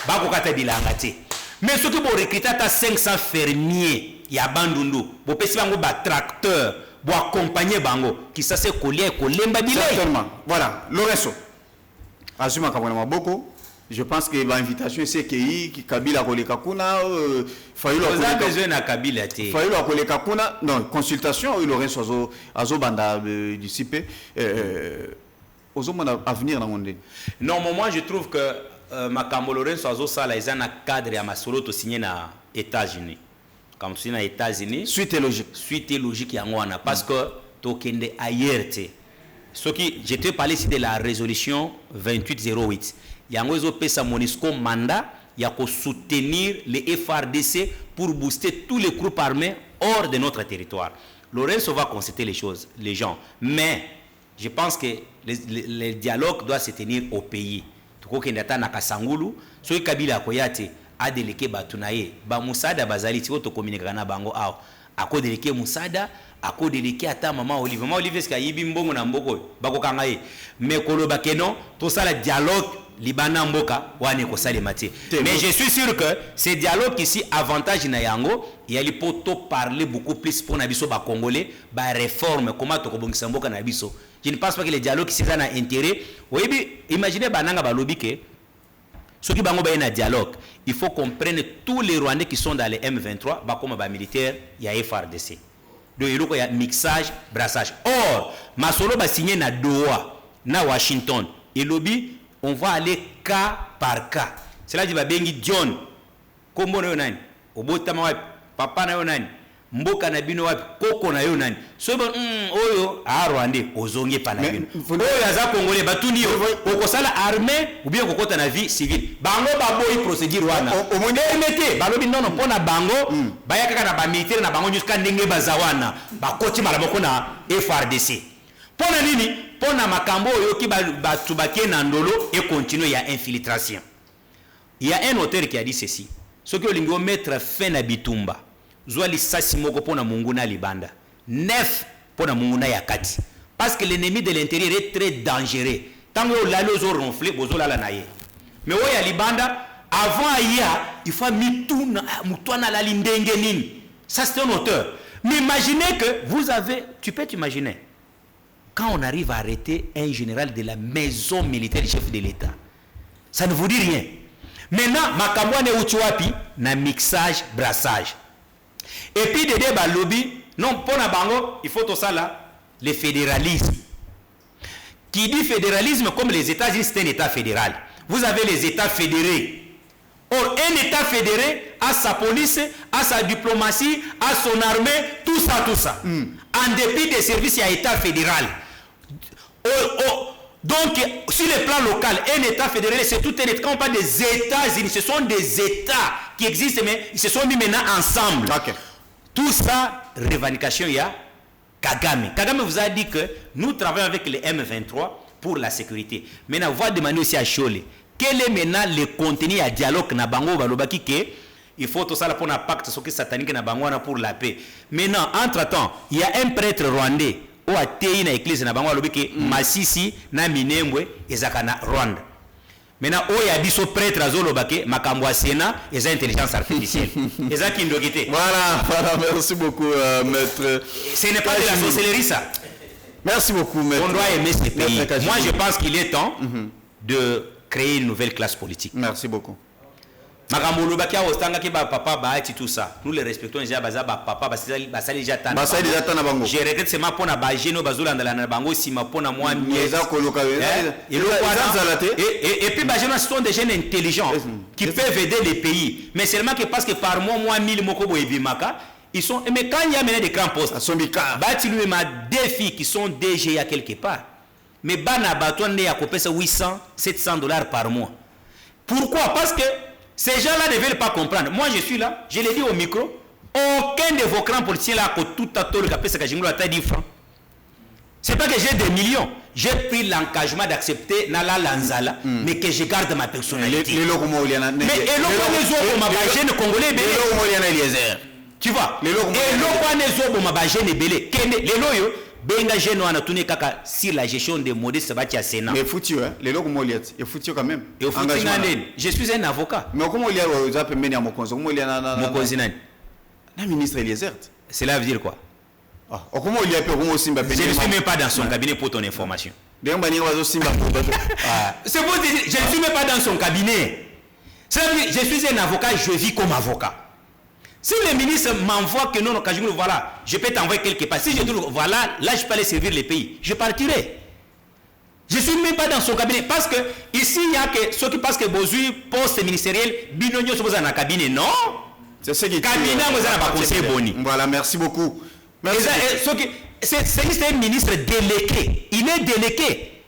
C: ba kokata bilangate. Mais ce que vous recrutez à 500 fermiers, il y a bandundu, vous pouvez ba tracteur, vous accompagner bango qui ça c'est collier kolemba bilé.
B: Certainement. Voilà, Lorenzo. Azuma kabona maboko. Je pense que l'invitation c'est qui Kabila koleka kuna Fayulu
C: koleka. Vous avez besoin na Kabila té.
B: Fayulu koleka kuna non, consultation Lorenzo azo banda dissipé avenir dans le monde.
C: Non, moi je trouve que Makambo Lorenzo Azo Sala est un cadre à Masoloto signé na États-Unis. Comme tu na États-Unis.
B: Suite est logique.
C: Suite est logique yangwana parce que tokende ailleurs té. Ce qui je te parlais ici de la résolution 2808. Yango zo pesa Monisco mandat ya ko soutenir les FRDC pour booster tous les groupes armés hors de notre territoire. Lorenzo va constater les choses, les gens, mais je pense que les dialogues doivent se tenir au pays. Tuko kendata na Kasangulu, so Kabila koyate a deleke batunaye, ba musada bazali tiko to communiquer na bango aw. Ako deleke musada, ako deleke ata mama Olivier. Mama Olivier ska yibi mbongo na mboko bako kangaye. Mais koloba kenon, to ça le dialogue libana mboka wane ko sali mati. Mais je suis sûr que ces dialogues ici avantage na yango il y a les poto parler beaucoup plus pour na biso ba congolais ba réforme comment to ko bongisa mboka na biso. Je ne pense pas que les dialogues ici ça na intérêt. Oui, imaginez bananga ba lobby que ceux qui bango ba na dialogue, il faut qu'on prenne tous les Rwandais qui sont dans les M23 ba comme ba militaires, il y a FARDC. Donc il y a mixage, brassage. Or, Masolo va signer na Doha, na Washington. Et lobby, on va aller cas par cas. C'est là que va bengi John. Kombo na yo nani? Obotama wapi? Papa na yo nani? Mboka na bino wapi? Koko na yo nani? So bon, oyo a Rwandais, ozonge pa na bino. Oyo aza Congolais batuni yo. Okosala armée ou bien okokota na vie civile. Bango baboyi procédure wana. Au moins mete, balobi non pona bango, baya kaka na ba militaire na bango jusqu'à ndenge bazawana. Bakoti malaboko na FARDC. Pona nini? Pona makambo oyo ki batu bakie na ndolo et continuer ya infiltration. Il y a un auteur qui a dit ceci. Ce que olingo mettre fin na bitumba. Zwali sasi moko pona munguna libanda. 9 pona munguna ya kati. Parce que l'ennemi de l'intérieur est très dangereux. Tant que l'alo zo ronfler bozo la naye. Mais oya libanda avant aya il faut mituna mutwana la lindenge nini. Ça c'est un auteur. Mais imaginez que vous avez, tu peux t'imaginer quand on arrive à arrêter un général de la maison militaire du chef de l'État. Ça ne vous dit rien. Maintenant, makamwane uchiwapi na mixage, brassage. Et puis de débat lobby, non pour na bango, il faut tout ça là, le fédéralisme. Qui dit fédéralisme comme les États-Unis, c'est un État fédéral. Vous avez les États fédérés. Or, un État fédéré a sa police, a sa diplomatie, a son armée, tout ça, tout ça. En dépit des services, il y a État fédéral. Donc, sur le plan local, un État fédéré, c'est tout un État. Quand on parle des États-Unis, ce sont des États qui existent, mais ils se sont mis maintenant ensemble.
B: Okay.
C: Tout ça, revendication, il y a Kagame. Kagame vous a dit que nous travaillons avec les M23 pour la sécurité. Maintenant, on va demander aussi à Cholé, quel est maintenant le contenu à dialogue na bango balobaki que il faut tout ça pour un pacte satanique na bango pour la paix. Maintenant, entre-temps, il y a un prêtre rwandais au atei na église na bango balobaki Masisi na Minembwe ezaka na Rwanda. Maintenant, il y a biso prêtre azolobaki makambo Sénat et intelligence artificielle. Ezaki ndogité.
B: Voilà, merci beaucoup maître.
C: Ce n'est pas de la sorcellerie ça.
B: Merci beaucoup maître.
C: On doit aimer ce pays. Moi je pense qu'il est temps de créer une nouvelle classe politique.
B: Merci beaucoup.
C: Makamolo bakia ostanga ki ba papa ba eti tout ça. Nous les respectons déjà baza ba papa basali déjà tana.
B: Basali déjà tana bango.
C: Je regrette seulement pona ba geno bazolanda na bango sima pona moi
B: mieza koloka.
C: Et puis ba geno sont des jeunes intelligents qui peuvent aider les pays. Mais seulement que parce que par mois 1000 moko boyebi maka, ils sont mais quand il y a mené des grands postes. Ba ti lui ma deux filles qui sont DG à quelque part. Mais bana batouane ya kopesa 800 700 $ par mois. Pourquoi? Parce que ces gens-là ne veulent pas comprendre. Moi je suis là, je l'ai dit au micro, aucun de vos grands politiciens là que tout à tout le capé kajingolo a 10 francs. C'est pas que j'ai des millions, j'ai pris l'engagement d'accepter nala lanzala mais que je garde ma personnalité. Mais les congolais tu vois, et benga jeune wana tuni kaka sur la gestion des modestes bâtis à Sénat.
B: Mais foutu hein, les locaux moliat, et foutu quand même.
C: Et engagement. Je suis un avocat.
B: Mais comment il y a aux appels meni à mon conseil, comment il y a na ministre Eliezer.
C: Cela veut dire quoi?
B: Ah, comment il y a peu comment Simba.
C: Je ne suis même pas dans son cabinet pour ton information.
B: D'ailleurs bani wazo Simba.
C: C'est pour dire je ne suis même pas dans son cabinet. Ça veut dire je suis un avocat, je vis comme avocat. Si le ministre m'envoie que non, voilà, je peux t'envoyer quelque part. Si je dis voilà, là je peux aller servir les pays, je partirai. Je ne suis même pas dans son cabinet. Parce que ici, il y a que ceux qui pensent que Bozui, poste ministériel, binonio se pose dans un cabinet. Non.
B: C'est ce qui
C: cabinet, vous avez un conseil boni.
B: Voilà, merci beaucoup.
C: C'est un ministre délégué. Il est délégué.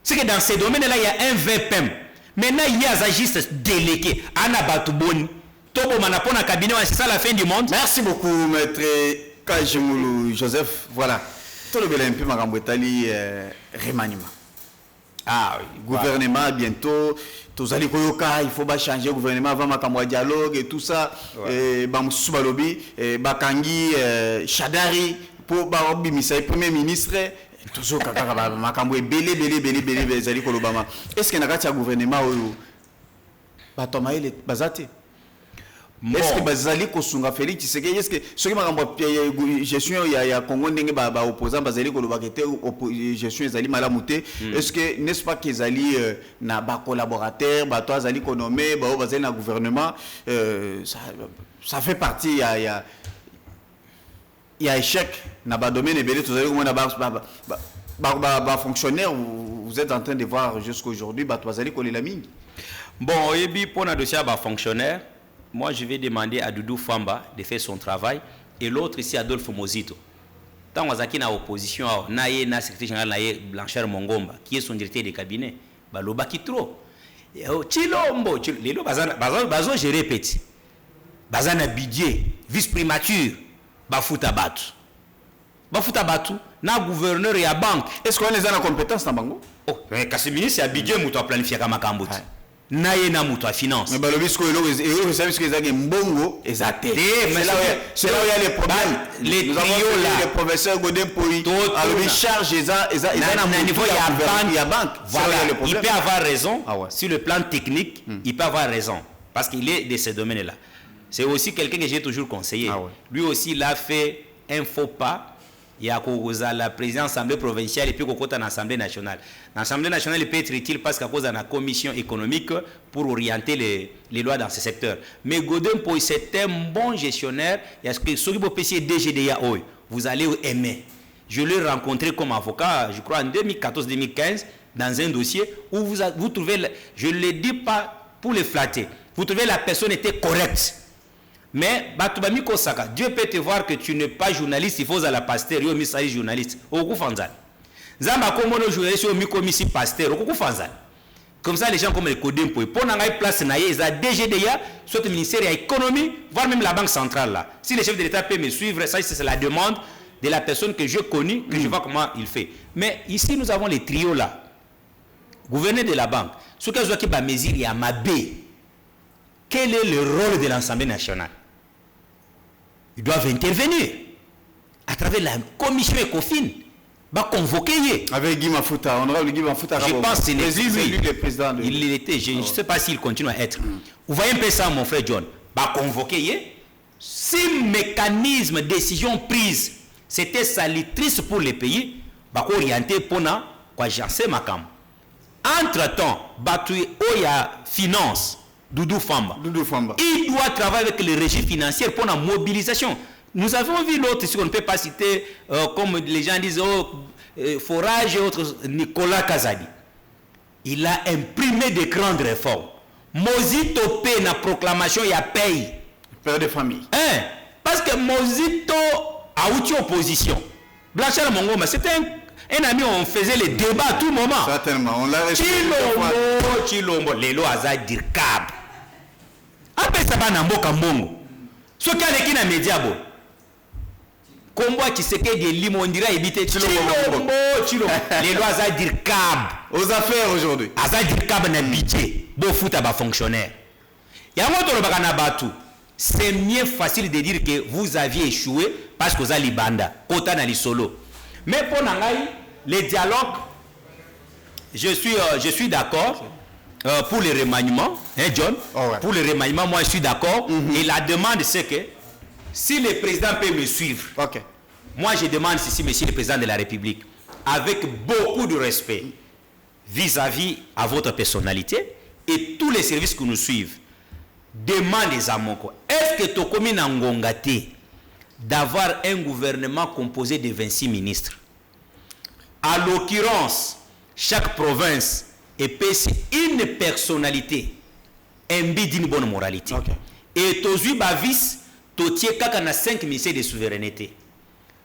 C: C'est que dans ces domaines-là, il y a un VPM. Maintenant, il y a un agiste délégué. Anna Batouboni. C'est ça la fin du monde.
B: Merci beaucoup maître Kajimoulou Joseph. Voilà. Tout le bien un peu Marambouetali remaniement. Ah oui. Gouvernement bientôt. Tous allez koyoka, il faut pas changer le gouvernement avant makamwa dialogue et tout ça. Bamsou Balobi, Bakangi, Chadari pour Barobi Missa premier ministre. toujours kaka makambo belé zali kolobama. Est-ce que nakati ya gouvernement oyo batomaile bazate? Est-ce que bazali kosunga Félix Tshisekedi? Est-ce que ce qui makambo gestion ya Congo ndenge ba opposant bazali kolobaka te gestion ezali malamuté? Est-ce que n'est-ce pas qu'ils ali na ba collaborateur ba toi azali konomé ba bazali na gouvernement ça fait partie il y a échec na ba domaine belé tozali ko na ba fonctionnaire vous êtes en train de voir jusqu'aujourd'hui ba bazali kolela mingi.
C: Bon, et puis pour na dossier ba fonctionnaire, moi je vais demander à Doudou Famba de faire son travail et l'autre ici Adolphe Mozito. Tant que na opposition na ye na secrétaire général na ye Blanchard Mongomba qui est son directeur de cabinet, ba loba ki trop. Chilombo, lelo bazo gérer petit. Bazana budget, vice primature, bafuta batu. Bafuta batu na gouverneur et à banque.
B: Est-ce qu'on les a la compétence na bango?
C: Oh, mais kasi ministre ya budget muto a planifier kama kambuti. Na ye na muto a finance.
B: Mais balobi sko elo service que ezaki mbongo ezate. C'est là où il y a les problèmes.
C: Les trios là,
B: le professeur Godin Poyi alobi charge eza
C: na niveau ya banque. Voilà, il peut avoir raison.
B: Ah ouais.
C: Sur le plan technique, il peut avoir raison parce qu'il est de ce domaine là. C'est aussi quelqu'un que j'ai toujours conseillé.
B: Ah ouais.
C: Lui aussi il a fait un faux pas. Il y a la présidence de l'Assemblée provinciale et puis dans l'Assemblée nationale. L'Assemblée nationale il peut être utile parce qu'à cause de la commission économique pour orienter les lois dans ce secteur. Mais Godin Poyi, c'est un bon gestionnaire. Il y a ce que Sokibo PC DGDA, vous allez aimer. Je l'ai rencontré comme avocat, je crois en 2014-2015, dans un dossier où vous trouvez, je ne le dis pas pour le flatter, vous trouvez la personne était correcte. Mais Dieu peut te voir que tu n'es pas journaliste, il faut à la pasteur, il faut être journaliste. Zamba komono journaliste, il faut être pasteur. Comme ça, les gens comme les Godin Poyi, pour n'avoir place na ye, ils ont DGDA, soit le ministère de l'économie, voire même la banque centrale là. Si le chef de l'État peut me suivre, ça c'est la demande de la personne que je connais, que je vois comment il fait. Mais ici nous avons les trios là. Gouverneur de la banque, ce que je vois qui va mesurer, il y a Mabé. Quel est le rôle de l'Assemblée nationale? Ils doivent intervenir à travers la commission ECOFIN. Va convoquer.
B: Avec Guy Mafuta, honorable Guy Mafuta.
C: Je pense que c'est lui
B: le président.
C: Il l'était. Je ne sais pas s'il continue à être. Vous voyez un peu ça, mon frère John. Va convoquer. Si le mécanisme de décision prise, c'était salitrice pour les pays, va orienter pour quoi j'en ma cam. Entre-temps, Batoué Oya Finance. Doudou Famba. Il doit travailler avec les régies financières pour la mobilisation. Nous avons vu l'autre, si on ne peut pas citer, comme les gens disent, Forage et autres, Nicolas Kazadi. Il a imprimé des grandes réformes. Mozito paie la proclamation, il y a paye.
B: Père de famille.
C: Parce que Mozito a eu opposition. Blanchard Mongoma, c'était un ami, on faisait les débats à tout moment.
B: Certainement, on l'a respecté.
C: Chilombo, Lelo Aza Dirkab. Après ça va Namboka Mbongo. Ce qui est dans les médias, Combo Tshisekedi Limondira éviter Chilombo. Lelo Aza Dirkab.
B: Aux affaires aujourd'hui.
C: Aza Dirkab na budget. Bon foot à fonctionnaire. C'est mieux facile de dire que vous aviez échoué parce que vous avez banda. Kota na solo. Mais pour Nangaï, les dialogues, je suis d'accord pour le remaniement, hein John?
B: Oh ouais.
C: Pour le remaniement, moi je suis d'accord. Et la demande c'est que si le président peut me suivre, moi je demande ici, monsieur le président de la République, avec beaucoup de respect vis-à-vis à votre personnalité et tous les services que nous suivent, demandez à mon corps, est-ce que tu commis Ngongate d'avoir un gouvernement composé de 26 ministres? À l'occurrence, chaque province épaisse une personnalité imbue d'une bonne moralité. Et Tozu Bavis, Totier Kakana 5 ministères de souveraineté.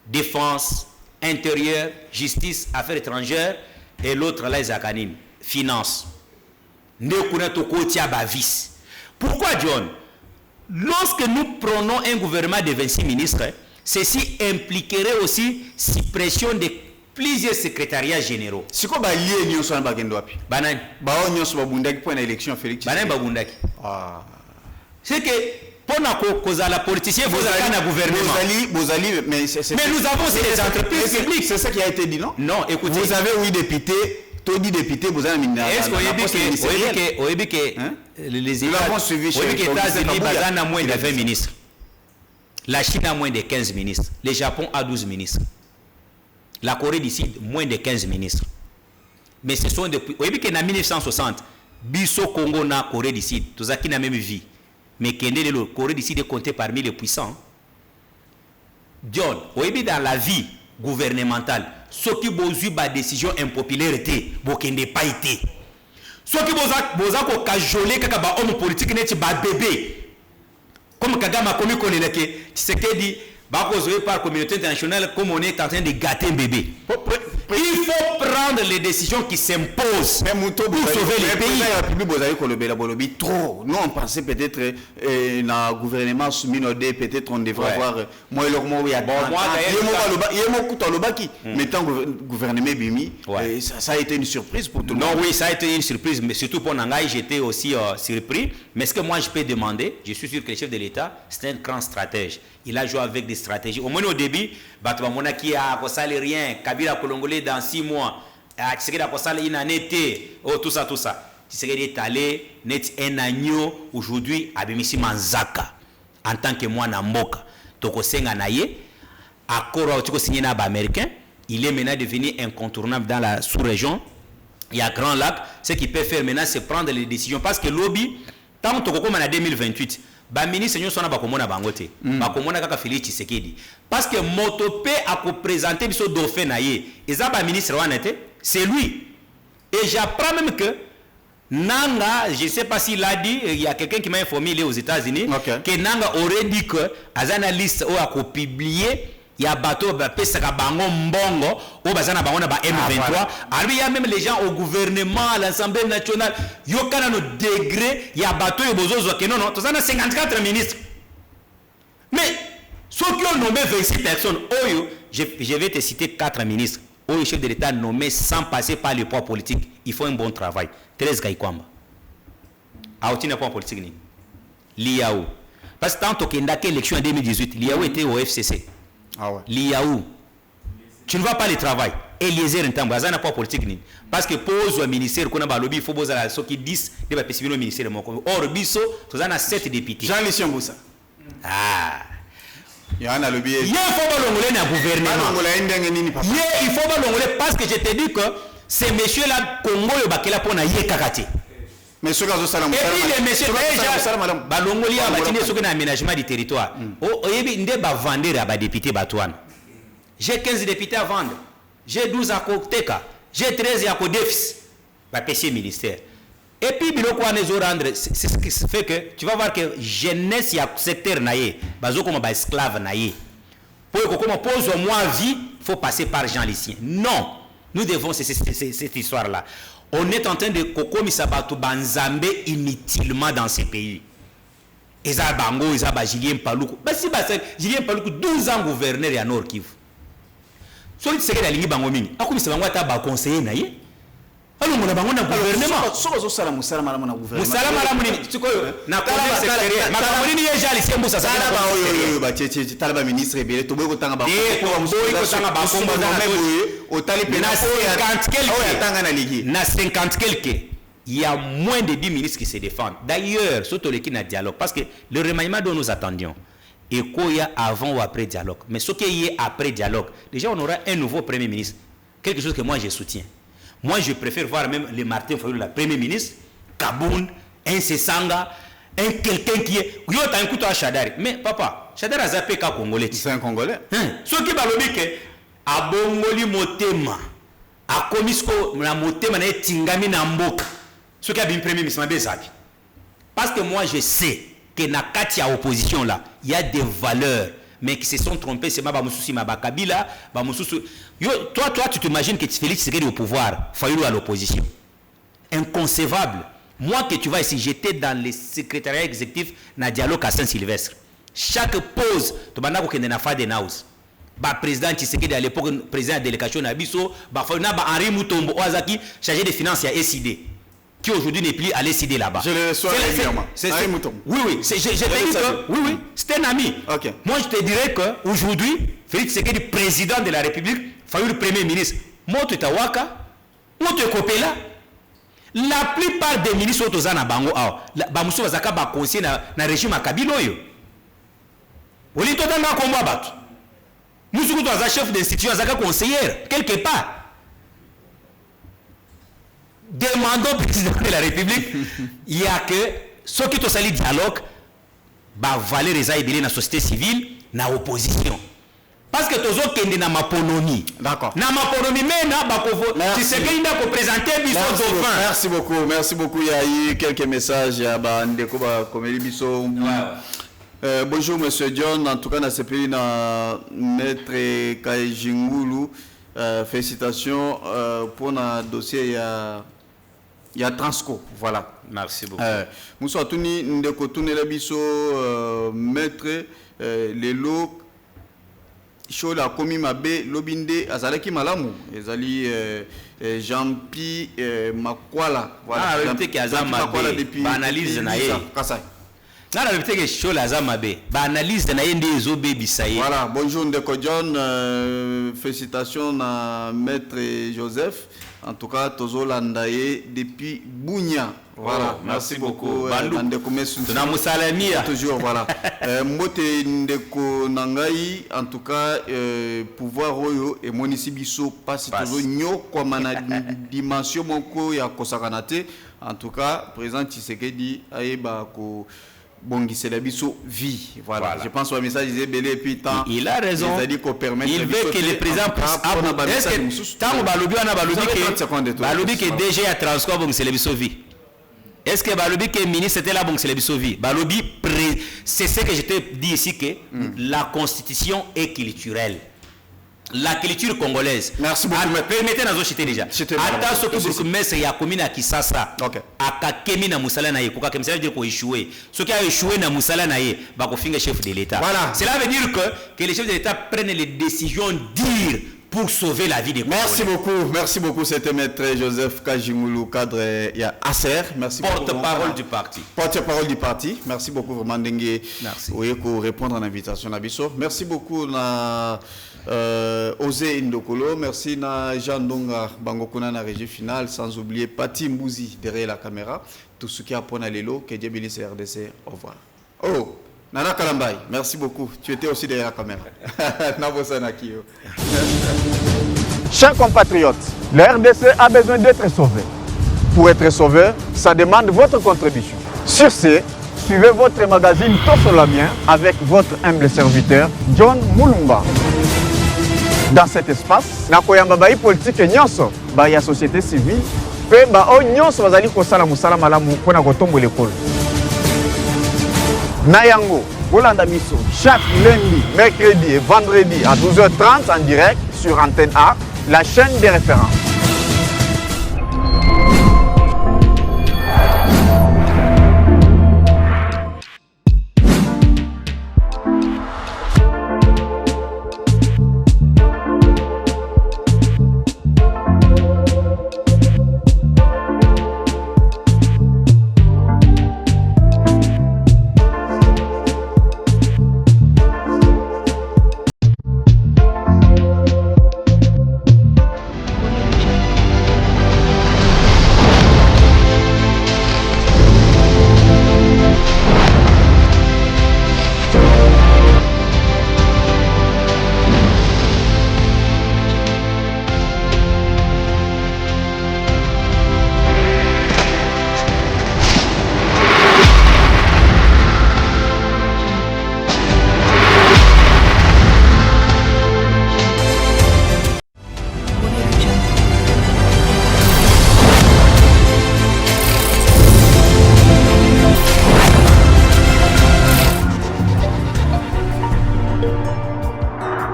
C: Défense, intérieur, justice, affaires étrangères, et l'autre là, Zakanine, finance. Pourquoi, John? Lorsque nous prenons un gouvernement de 26 ministres, ceci impliquerait aussi suppression de plusieurs secrétariats généraux.
B: C'est quoi lié Nyon Soan Bagendoapi?
C: Banan.
B: Bao Nyon Soan Babundaki pour une élection Félix.
C: Banan Babundaki. C'est que Pour cause la politicien, vous avez un gouvernement.
B: Mais
C: nous avons aussi des entreprises publiques.
B: C'est ça qui a été dit, non?
C: Non, écoutez.
B: Vous avez, oui, député, tout dit député, vous avez un ministre.
C: Est-ce que les États-Unis ont moins de 20 ministres? La Chine a moins de 15 ministres. Le Japon a 12 ministres. La Corée du Sud, moins de 15 ministres. Mais ce sont depuis... Vous voyez qu'en 1960, Bisso Congo na Corée du Sud, tout ça qui n'a même vie. Mais la Corée du Sud est comptée parmi les puissants. John, vous voyez dans la vie gouvernementale, ceux qui ont eu des décisions impopulaires, ils n'ont pas été. Ceux qui ont cajolé comme homme politique, ils ont bébé. Comme Kagame comme il tu sais que dit par la communauté internationale comme on est en train de gâter un bébé. Il faut prendre les décisions qui s'imposent pour sauver les pays.
B: Trop. Nous on pensait peut-être dans le gouvernement souminodé, peut-être on devrait avoir moi le mot il y a mais tant gouvernement Bimi, ça a été une surprise pour tout le monde.
C: Non, oui, ça a été une surprise, mais surtout pour Nangaï, j'étais aussi surpris. Mais ce que moi je peux demander, je suis sûr que le chef de l'État, c'est un grand stratège. Il a joué avec des stratégies. Au moins au début, Batouamona qui a salé rien, Kabila Kolongolais dans 6 mois, Tshisekedi a salé une année, tout ça. Tshisekedi est allé, net un agneau, aujourd'hui, à Bimisi Manzaka, en tant que moi Namboka. Toko Senga Naye, accord tu signé na américain, il est maintenant devenu incontournable dans la sous-région. Il y a Grand Lac, ce qu'il peut faire maintenant, c'est prendre les décisions. Parce que lobby, tant que comme en 2028, ba ministre nous sona ba komona bangote ba komona kaka Félix Tshisekedi parce que Motopé a présenté biso dauphin naie et ça ba ministre wanete c'est lui et j'apprends même que Nanga, je ne sais pas s'il a dit, il y a quelqu'un qui m'a informé, il est aux États-Unis, que Nanga aurait dit que azana liste où a publié il y a bateau pesaka bango mbongo au bazana bango na ba M23. Alors il y a même les gens au gouvernement, à l'Assemblée nationale, yo kana no degré, il y a bateau et bozozo que non, tout ça na 54 ministres. Mais ceux qui ont nommé 26 personnes, je vais te citer 4 ministres. Le chef de l'État nommé sans passer par le poids politique, il faut un bon travail. Thérèse Gaïkwamba. Aouti n'a pas un politique ni. Liaou. Parce que tant qu'il y a une élection en 2018, Liaou était au FCC.
B: Ah ouais.
C: Liaou. Tu ne vas pas le travail. Eliezer Ntambo, ça n'a pas politique ni. Parce que pose au ministère qu'on a lobby, il faut poser à ceux qui disent de la possibilité au ministère de mon commun. Or biso, tu as 7 députés.
B: Jean-Lucien Boussa.
C: Ah.
B: Il y a un lobby.
C: Il faut pas l'ongler dans le gouvernement. Il faut pas l'ongler parce que je te dis que ces messieurs-là, Congo et Bakela pour na yekakati.
B: Mais ce gars salam.
C: Et puis les messieurs déjà balongoli a bâti ce qu'on a aménagement du territoire. Oh, yebi nde ba vendre à ba député Batouane. J'ai 15 députés à vendre. J'ai 12 à Koteka. J'ai 13 à Kodefis. Ba PC ministère. Et puis biloko anezo rendre c'est ce qui fait que tu vas voir que jeunesse ya secteur naïe, bazo comme ba esclave naïe. Pour que comme pose au moins vie, faut passer par Jean Lucien. Non, nous devons cette histoire là. On est en train de kokomisa bato banzambe inutilement dans ces pays. Eza bango, eza ba Julien Paluku. Bah si ba Julien Paluku 12 ans gouverneur ya Nord Kivu. So il serait la ligne bango mini. Akomisa bango ata ba conseiller naïe. Alors mon bango na gouvernement.
B: So sala musala mala na gouvernement.
C: Musala mala muni tikoyo na commerce extérieur. Makamoni ni ya Lucien Mbusa ça na ba
B: oyo ba tchétché talaba ministre ebele to boy ko tanga ba.
C: Ko boy ko tanga ba kombo na
B: au tali
C: na 50 quelques. Na 50 quelques. Il y a moins de 10 ministres qui se défendent. D'ailleurs, surtout les qui n'a dialogue parce que le remaniement dont nous attendions et quoi y a avant ou après dialogue. Mais ce qui est après dialogue, déjà on aura un nouveau premier ministre. Quelque chose que moi je soutiens. Moi, je préfère voir même le Martin Fayulu, le Premier ministre, Kaboun, un Sessanga, un quelqu'un qui est... Yo, t'as un couteau à Chadari. Mais papa, Chadari a zappé qu'à Congolais.
B: C'est un Congolais.
C: Ce qui va le dire que à Bongoli Motema, à Komisko, la Motema, na Tingami Namboka. Ce qui a bien Premier ministre, parce que moi, je sais que dans la opposition là, il y a des valeurs. Mais qui se sont trompés, c'est Babamoussousi Mabakabila, Babamoussousi. Toi, tu t'imagines que Félix Tshisekedi au pouvoir, Fayulu à l'opposition. Inconcevable. Moi que tu vois ici, j'étais dans le secrétariat exécutif na dialogue à Saint-Sylvestre. Chaque pause, tu vas voir qu'il y a des naus. Président Tshisekedi à l'époque, président de la délégation Nabiso, Henri Moutombo Oazaki, chargé des finances à SID. qui aujourd'hui n'est plus allé céder là-bas.
B: Je le reçois régulièrement.
C: Oui, oui, oui, c'est un ami.
B: Okay.
C: Moi, je te dirais qu'aujourd'hui, Félix Tshisekedi, président de la République, Fayoul, premier ministre, Moto Tawaka, Moto Kopela, la plupart des ministres sont aux Anabango, Bamoussou Bazaka, conseiller dans le régime à Kabilo. Oli Totanga Komba Batu. Nous sommes un chef d'institution, un conseiller, quelque part. Demandons au président de la République, il y a que ceux qui ont sali dialogue, bah valer les aides dans la société civile, dans l'opposition. Parce que tous autres qui sont dans ma ponomie.
B: D'accord.
C: Dans ma ponomie, mais tu sais qu'il n'a pas présenté
B: Merci beaucoup, merci beaucoup. Il y a eu quelques messages. Il y a Ndeko Komeli Bisso. Bonjour Monsieur John. En tout cas, dans ce pays, Maître Kaijingulu. Félicitations pour le dossier. Il y a Transco, voilà.
C: Merci beaucoup.
B: Moussa Touni Ndeko Tunela Bisso, Maître Lelo. Show la komi mabe lobinde azalaki malamu ezali Jean-Pi Makwala
C: voilà répété que azama be ba analyse na ye
B: kasai
C: na répété que show la azama be ba analyse na ye ndé zo be bisaye.
B: Voilà, bonjour Ndeko John, félicitations à Maître Joseph. En tout cas, Tozo Landaye depuis Bounia. Voilà,
C: merci beaucoup.
B: Toujours, voilà. Mote Ndeko Nangai, en tout cas, pouvoir Royo et Monisibiso, pas si Tozo Nyo, comme na dimension moko ya Kosakanate. En tout cas, président Tshisekedi, Aeba ko. Bon, c'est la biso vie. Voilà. Je pense au message disait belé et puis tant.
C: Il a raison.
B: Il
C: veut que le président puisse. Est-ce que tant Balobi on a Balobi que DG a transfert bon c'est la biso vie. Est-ce que Balobi que ministre était là bon c'est la biso vie. Balobi c'est ce que je te dis ici que la constitution est culturelle. La culture congolaise.
B: Merci beaucoup.
C: Permettez-nous de citer déjà. Attends ce que vous mettez il y a commune à Kisasa.
B: OK.
C: À Kemi na Moussala na ye. Pourquoi comme ça veut dire qu'on échoué. Ce qui a échoué na Moussala na ye, bah qu'on finit chef de l'État. Voilà. Cela veut dire que les chefs de l'État prennent les décisions dures pour sauver la vie des Congolais.
B: Merci beaucoup. C'était Maître Joseph Kajimulu, cadre il y a ACR. Merci beaucoup.
C: Porte-parole du parti.
B: Porte-parole du parti. Merci beaucoup vraiment Dengue.
C: Merci.
B: Oui, pour répondre à l'invitation d'Abisso. Merci beaucoup na Osé Indokolo, merci na Jean Donga Bangokuna na régie finale, sans oublier Pati Mbouzi derrière la caméra, tout ce qui a pour Nalelo, que Dieu bénisse RDC, au revoir. Oh, Nana Kalambay, merci beaucoup, tu étais aussi derrière la caméra.
A: Chers compatriotes, le RDC a besoin d'être sauvé. Pour être sauvé, ça demande votre contribution. Sur ce, suivez votre magazine Tosolamien avec votre humble serviteur, John Moulumba. Dans cet espace, nakoyamba bai politique nyonso ba ya société civile pe ba o nyonso bazali kosala musala malamu pona kotombola ekolo. Na yango, Bolanda Biso, chaque lundi, mercredi et vendredi à 12h30 en direct sur Antenne A, la chaîne des références.